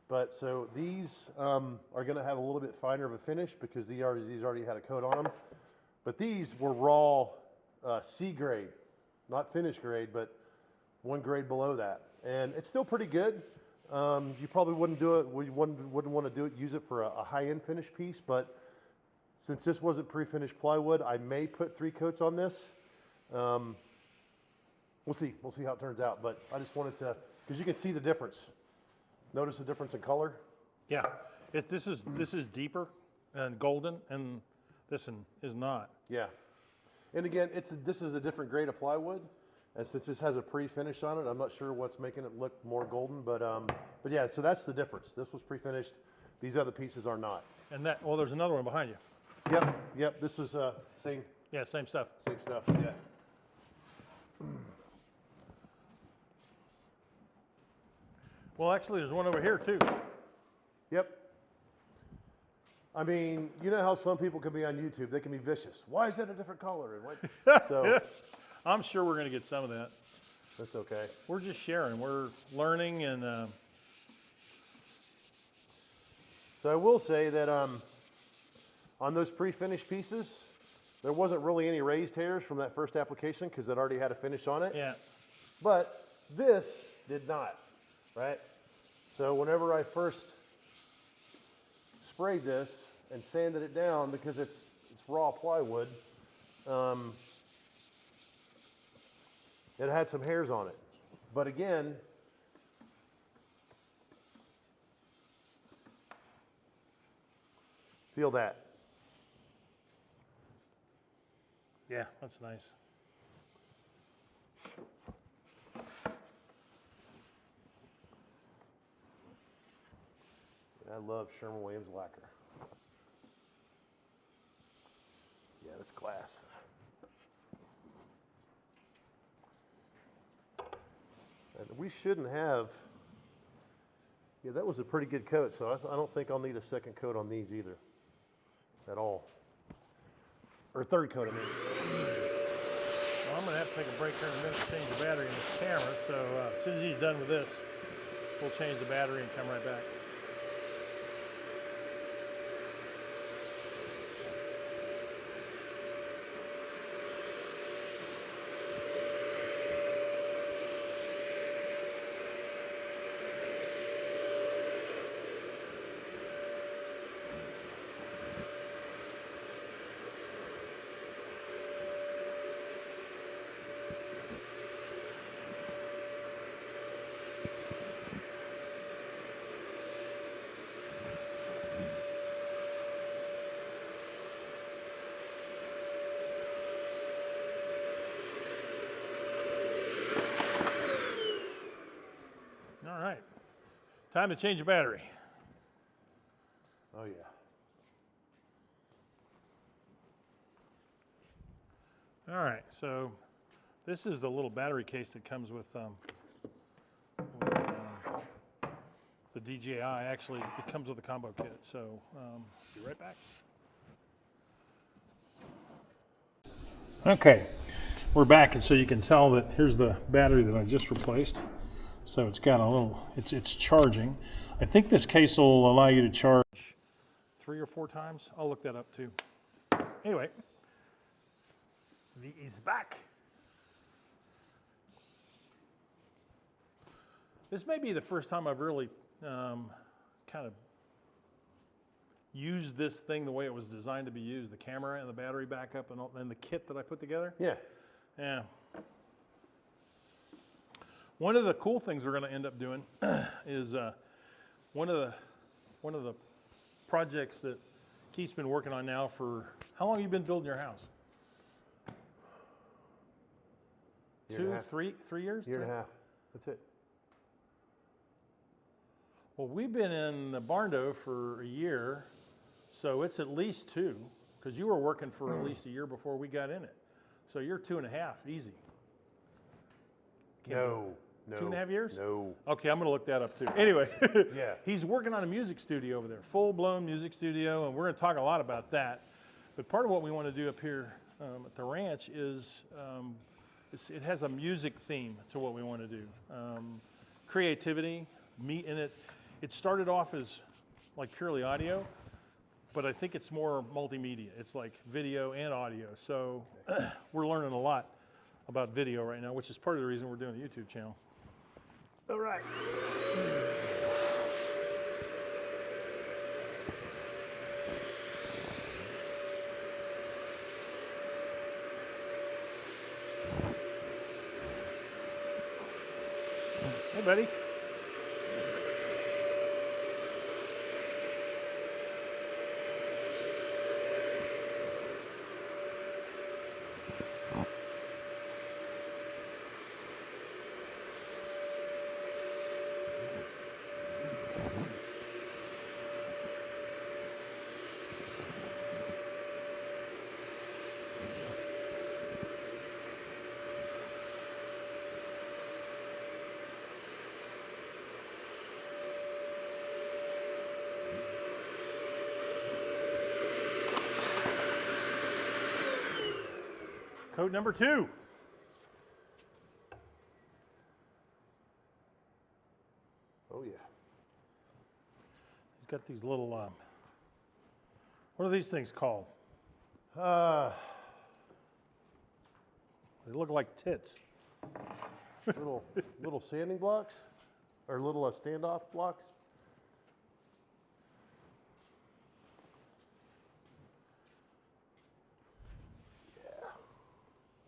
But so these are gonna have a little bit finer of a finish because these already had a coat on them. But these were raw C grade, not finished grade, but one grade below that. And it's still pretty good. You probably wouldn't do it, wouldn't want to do it, use it for a high-end finished piece, but since this wasn't pre-finished plywood, I may put 3 coats on this. We'll see how it turns out, but I just wanted to, because you can see the difference. Notice the difference in color? Yeah, this is deeper and golden, and this one is not. Yeah. And again, this is a different grade of plywood, and since this has a pre-finish on it, I'm not sure what's making it look more golden, but yeah, so that's the difference. This was pre-finished, these other pieces are not. And well, there's another one behind you. Yep, this is same Yeah, same stuff. stuff, yeah. Well, actually, there's one over here too. Yep. I mean, you know how some people can be on YouTube, they can be vicious. Why is that a different color? And what? So I'm sure we're going to get some of that. that's okay. We're just sharing. We're learning, and So I will say that on those pre-finished pieces, there wasn't really any raised hairs from that first application because it already had a finish on it. yeah. But this did not, right? So whenever I first sprayed this and sanded it down because it's raw plywood. It had some hairs on it. But again, feel that. Yeah, that's nice. I love Sherwin-Williams lacquer. Yeah, that's class. And we shouldn't have, yeah, that was a pretty good coat, so I don't think I'll need a second coat on these either, at all. Or third coat, I mean. Well, I'm gonna have to take a break here in a minute to change the battery in this camera, so as soon as he's done with this, we'll change the battery and come right back. All right, time to change the battery. Oh, yeah. All right, so this is the little battery case that comes with the DJI. Actually, it comes with a combo kit, so be right back. Okay, we're back, and so you can tell that here's the battery that I just replaced. So it's got a little, it's charging. I think this case will allow you to charge 3 or 4 times. I'll look that up too. Anyway, the is back. This may be the first time I've really kind of used this thing the way it was designed to be used, the camera and the battery backup and the kit that I put together. Yeah. Yeah. One of the cool things we're going to end up doing is one of the projects that Keith's been working on now for, how long have you been building your house? Year and a half. 3 years? Year and a half. That's it. Well, we've been in the barn for a year, so it's at least 2, because you were working for at least a year before we got in it. So you're 2.5, easy. No. 2.5 years? No. Okay, I'm going to look that up too. Anyway, Yeah. he's working on a music studio over there, full-blown music studio, and we're going to talk a lot about that. But part of what we want to do up here at the ranch is it has a music theme to what we want to do. Creativity, and it started off as like purely audio, but I think it's more multimedia. It's like video and audio. So we're learning a lot about video right now, which is part of the reason we're doing a YouTube channel. All right. Hey, buddy. Code number 2. Oh, yeah. He's got these little, what are these things called? Uh, They look like tits. little sanding blocks, or little standoff blocks.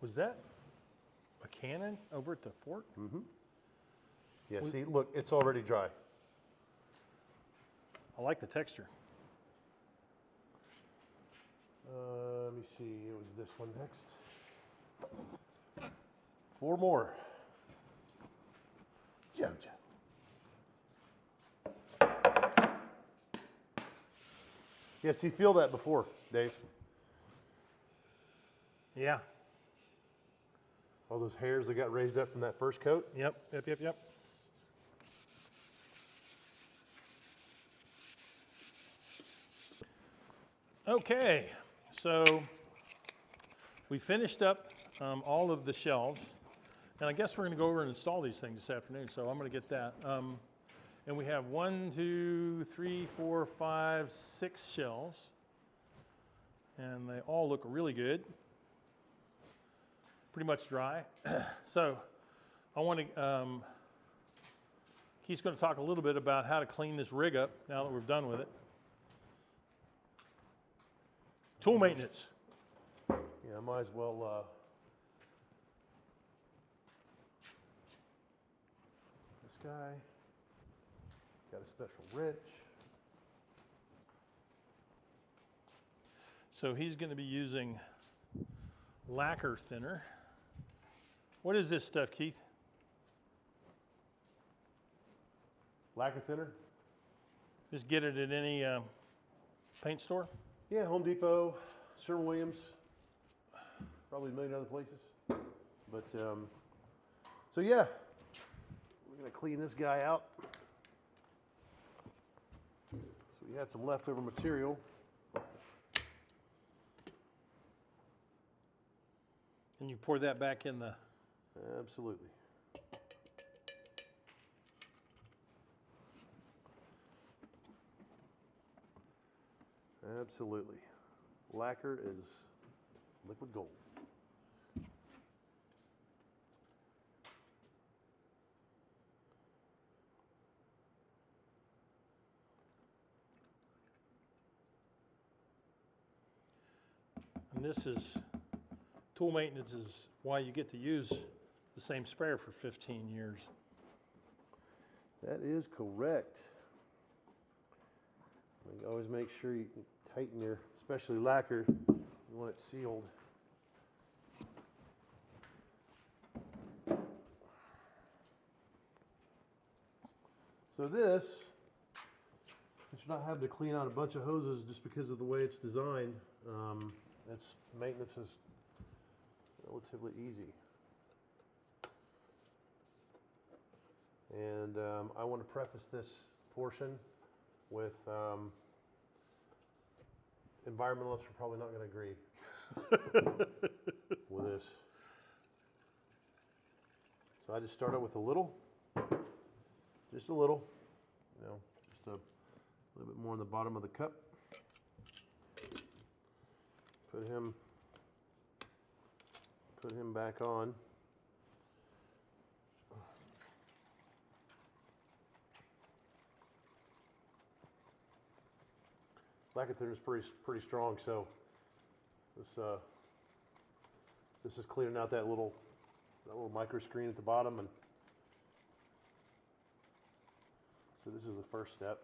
Was that a cannon over at the fort? Yeah, see, look, it's already dry. I like the texture. Let me see, it was this one next. 4 more. Jojo. Yeah, see, feel that before, Dave. Yeah. All those hairs that got raised up from that first coat. Yep. Okay, so we finished up all of the shelves, and I guess we're going to go over and install these things this afternoon. So I'm going to get that. And we have 1, 2, 3, 4, 5, 6 shelves, and they all look really good. Pretty much dry. So I want to. Keith's going to talk a little bit about how to clean this rig up now that we're done with it. Tool maintenance. Yeah, I might as well. This guy got a special wrench. So he's going to be using lacquer thinner. What is this stuff, Keith? Lacquer thinner? Just get it at any paint store? Yeah, Home Depot, Sherwin-Williams, probably a million other places. But, so yeah, we're going to clean this guy out. So we had some leftover material. And you pour that back in the... Absolutely. Absolutely. Lacquer is liquid gold. And this is, tool maintenance is why you get to use the same sprayer for 15 years. That is correct. You always make sure you tighten your, especially lacquer, you want it sealed. So this, you should not have to clean out a bunch of hoses just because of the way it's designed. Its maintenance is relatively easy. And I want to preface this portion with environmentalists are probably not going to agree with this. So I just start out with a little, just a little, you know, just a little bit more in the bottom of the cup. Put him back on. Lacquer thinner is pretty strong, so this is cleaning out that little micro screen at the bottom, and so this is the first step.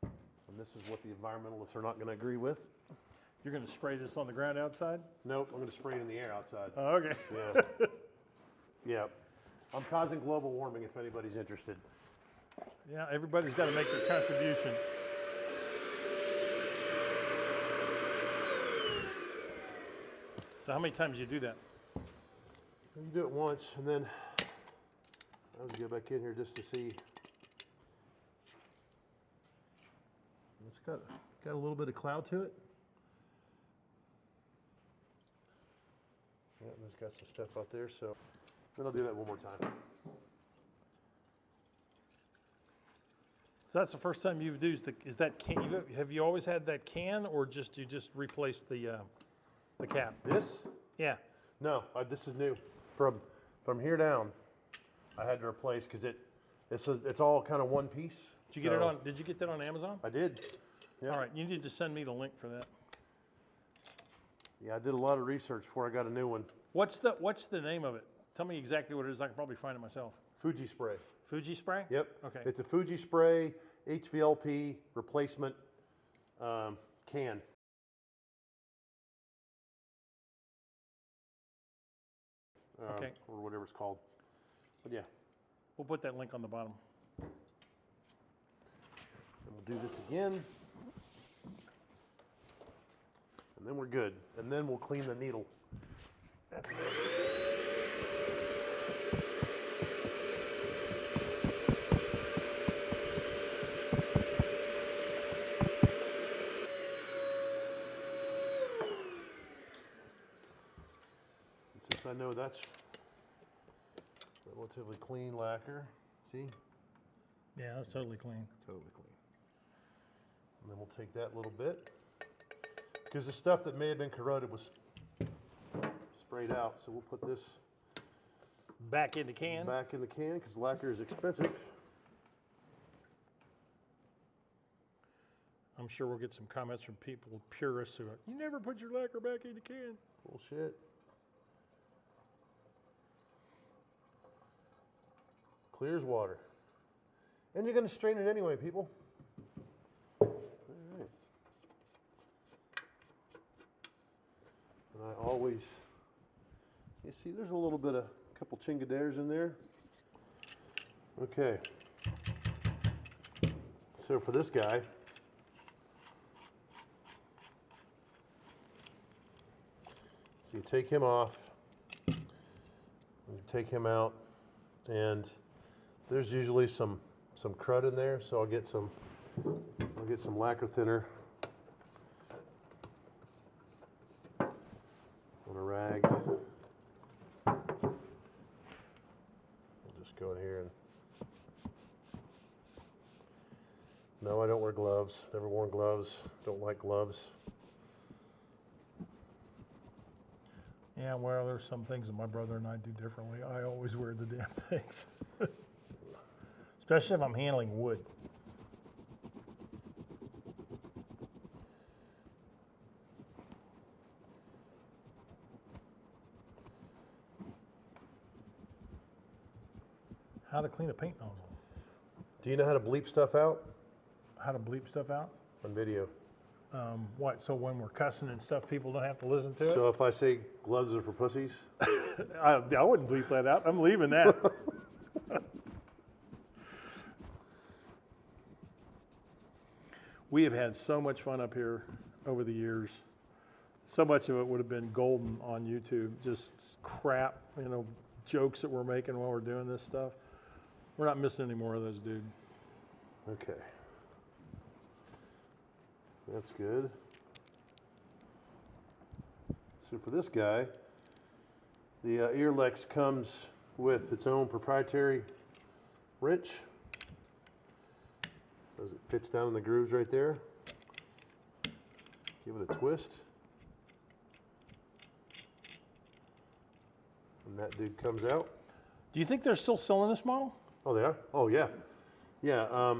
And this is what the environmentalists are not going to agree with. You're going to spray this on the ground outside? Nope, I'm going to spray it in the air outside. Oh, okay. Yeah. Yeah. I'm causing global warming if anybody's interested. Yeah, everybody's got to make their contribution. So how many times do you do that? You do it once, and then I'll just go back in here just to see. It's got a little bit of cloud to it. Yeah, and it's got some stuff out there, so then I'll do that one more time. So that's the first time you've used the, is that can, have you always had that can, or just you just replaced the cap? This? Yeah. No, this is new. From here down, I had to replace because it's all kind of one piece. Did you get it on? Did you get that on Amazon? I did. Yeah. All right, you need to send me the link for that. Yeah, I did a lot of research before I got a new one. What's the name of it? Tell me exactly what it is. I can probably find it myself. Fuji spray. Fuji spray? Yep. Okay. It's a Fuji spray HVLP replacement can. Okay. Or whatever it's called. But yeah. We'll put that link on the bottom. And we'll do this again. And then we're good. And then we'll clean the needle. And since I know that's relatively clean lacquer, see? Yeah, that's totally clean. Totally clean. And then we'll take that little bit, because the stuff that may have been corroded was sprayed out. So we'll put this Back in the can. back in the can, because lacquer is expensive. I'm sure we'll get some comments from people, purists, who are, you never put your lacquer back in the can. Bullshit. Clear as water. And you're going to strain it anyway, people. All right. And I always, you see, there's a little bit of, a couple chingadairs in there. Okay. So for this guy, so you take him off, you take him out, and there's usually some crud in there, so I'll get some lacquer thinner on a rag. I'll just go in here and no, I don't wear gloves. Never worn gloves. Don't like gloves. Yeah, well, there's some things that my brother and I do differently. I always wear the damn things. Especially if I'm handling wood. How to clean a paint nozzle. Do you know how to bleep stuff out? How to bleep stuff out. On video. What, so when we're cussing and stuff, people don't have to listen to it? So if I say gloves are for pussies? I wouldn't bleep that out. I'm leaving that. We have had so much fun up here over the years. So much of it would have been golden on YouTube. Just crap, jokes that we're making while we're doing this stuff. We're not missing any more of those, dude. Okay. That's good. So for this guy, the Earlex comes with its own proprietary wrench. As it fits down in the grooves right there. Give it a twist. And that dude comes out. Do you think they're still selling this model? Oh, they are? Oh, yeah. Yeah.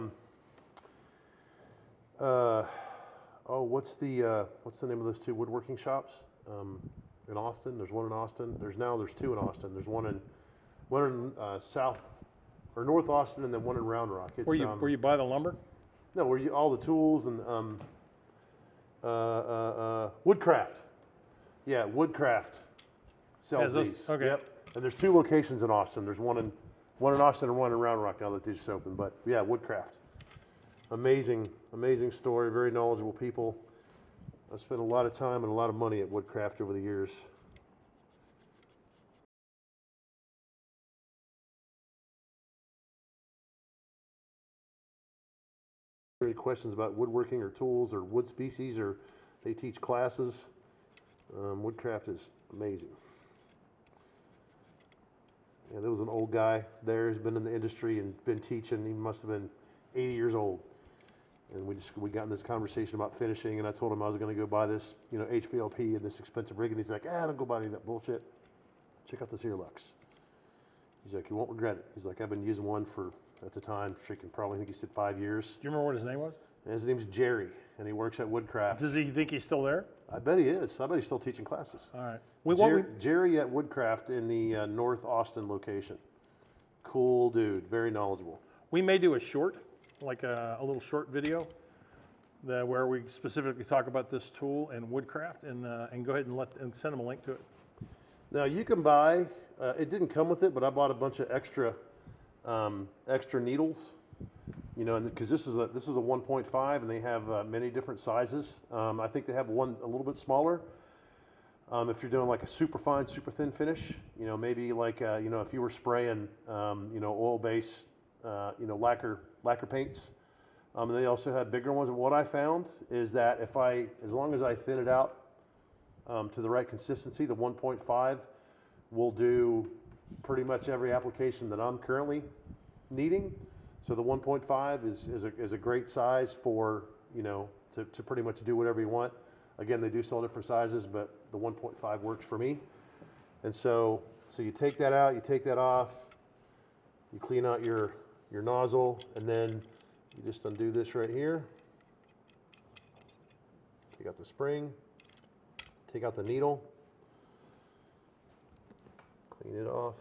What's the name of those two woodworking shops in Austin? There's one in Austin. There's two in Austin. There's one in South or North Austin, and then one in Round Rock. It's, where you buy the lumber? No, all the tools and Woodcraft. Yeah, Woodcraft sells those? these. Okay. Yep. And there's two locations in Austin. There's one in Austin and one in Round Rock now that they just opened. But yeah, Woodcraft. Amazing story. Very knowledgeable people. I've spent a lot of time and a lot of money at Woodcraft over the years. Any questions about woodworking or tools or wood species, or they teach classes. Woodcraft is amazing. Yeah, there was an old guy there who's been in the industry and been teaching. He must have been 80 years old. And we got in this conversation about finishing, and I told him I was going to go buy this, HVLP and this expensive rig, and he's like, don't go buy any of that bullshit. Check out this Earlex. He's like, you won't regret it. He's like, I've been using one for, at the time, I think he said 5 years. Do you remember what his name was? And his name's Jerry, and he works at Woodcraft. Does he think he's still there? I bet he is. I bet he's still teaching classes. All right. Jerry at Woodcraft in the North Austin location. Cool dude, very knowledgeable. We may do a short, like a little short video, where we specifically talk about this tool and woodcraft, and go ahead and send them a link to it. Now you can buy. It didn't come with it, but I bought a bunch of extra needles. You know, because this is a 1.5, and they have many different sizes. I think they have one a little bit smaller. If you're doing like a super fine, super thin finish, you know, maybe like you know, if you were spraying you know, oil-based you know, lacquer paints. And they also have bigger ones. And what I found is that as long as I thin it out to the right consistency, the 1.5 will do pretty much every application that I'm currently needing. So the 1.5 is a great size for, you know, to pretty much do whatever you want. Again, they do sell different sizes, but the 1.5 works for me. And so you take that out, you take that off, you clean out your nozzle, and then you just undo this right here. Take out the spring, take out the needle, clean it off.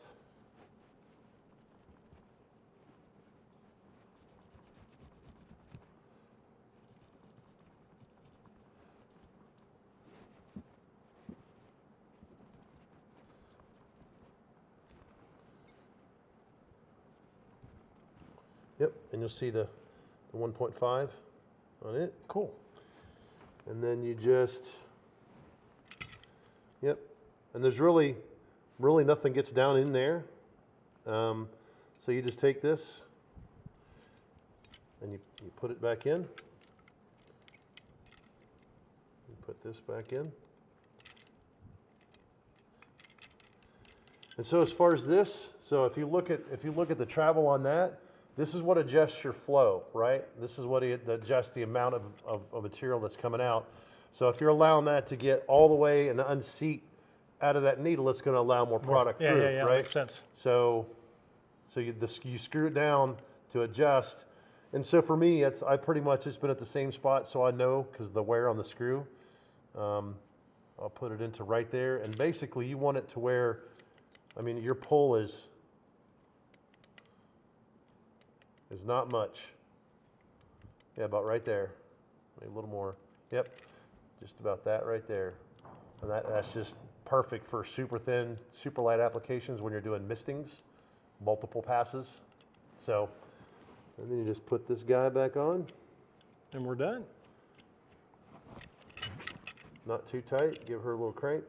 Yep, and you'll see the 1.5 on it. Cool. And then you just, yep, and there's really nothing gets down in there. So you just take this and you put it back in. You put this back in. And so as far as this, so if you look at the travel on that, this is what adjusts your flow, right? This is what adjusts the amount of material that's coming out. So if you're allowing that to get all the way and unseat out of that needle, it's going to allow more product through, yeah, right? Makes sense. So you screw it down to adjust. And so for me, I pretty much it's been at the same spot, so I know because the wear on the screw. I'll put it into right there, and basically you want it to where, I mean, your pull is not much. Yeah, about right there. Maybe a little more. Yep, just about that right there. And that's just perfect for super thin, super light applications when you're doing mistings, multiple passes. So, and then you just put this guy back on. And we're done. Not too tight, give her a little crank.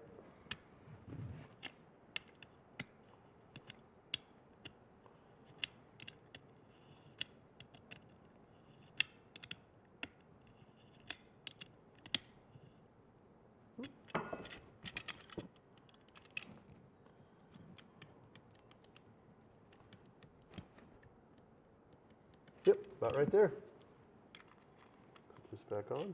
Yep, about right there. Put this back on.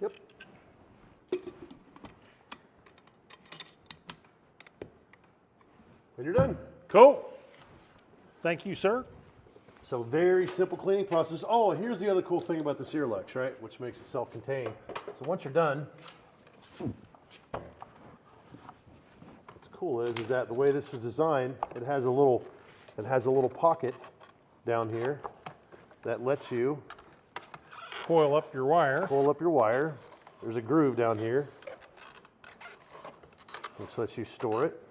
Yep. And you're done. Cool. Thank you, sir. So very simple cleaning process. Oh, here's the other cool thing about this Earlex, right? Which makes it self-contained. So once you're done, what's cool is that the way this is designed, it has a little pocket down here that lets you Coil up your wire. pull up your wire. There's a groove down here, which lets you store it.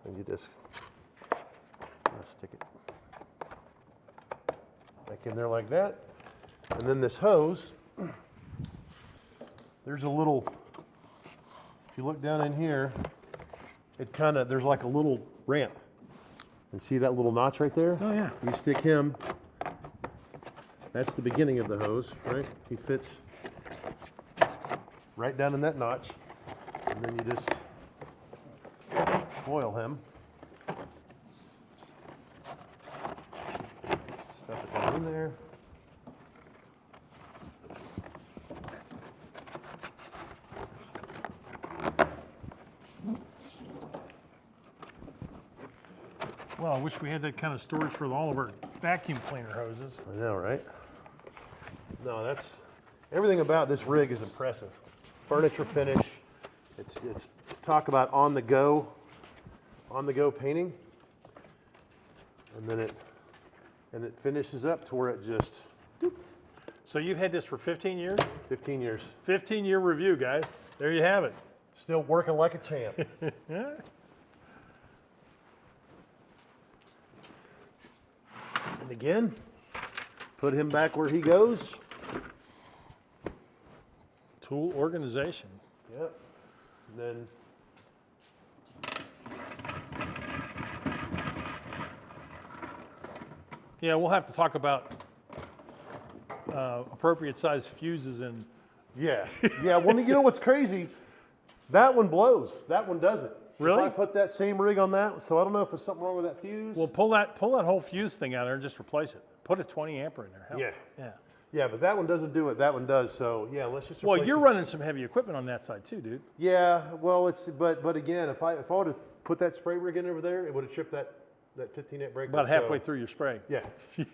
And you just stick it back in there like that. And then this hose, there's a little, if you look down in here, there's like a little ramp. And see that little notch right there? Oh, yeah. You stick him, that's the beginning of the hose, right? He fits right down in that notch. And then you just oil him. Stuff it down in there. Well, I wish we had that kind of storage for all of our vacuum cleaner hoses. I know, right? No, everything about this rig is impressive. Furniture finish. It's talk about on the go painting, and then it finishes up to where it just So you've had this for 15 years? 15 years. 15-year review, guys. There you have it. Still working like a champ. And again, put him back where he goes. Tool organization. Yep. And then Yeah, we'll have to talk about appropriate size fuses and yeah. Well, you know what's crazy? That one blows. That one doesn't. Really? If I put that same rig on that, so I don't know if there's something wrong with that fuse. well, pull that whole fuse thing out of there and just replace it. Put a 20 ampere in there. Hell, Yeah. Yeah. Yeah, but that one doesn't do it. That one does. So yeah, let's just. Well, replace you're it. running some heavy equipment on that side too, dude. Yeah. Well, but again, if I would have put that spray rig in over there, it would have tripped that 15 amp breaker. About halfway through your spray. Yeah.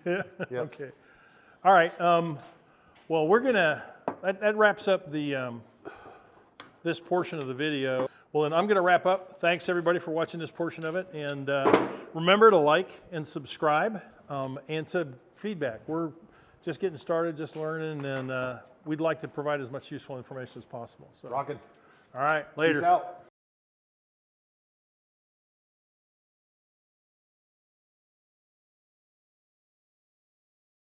Yeah. Yep. Okay. All right. Well, we're gonna. That wraps up the this portion of the video. Well, then I'm gonna wrap up. Thanks everybody for watching this portion of it, and remember to like and subscribe and to feedback. We're just getting started, just learning, and we'd like to provide as much useful information as possible. So, Rocking. all right, later. Peace out.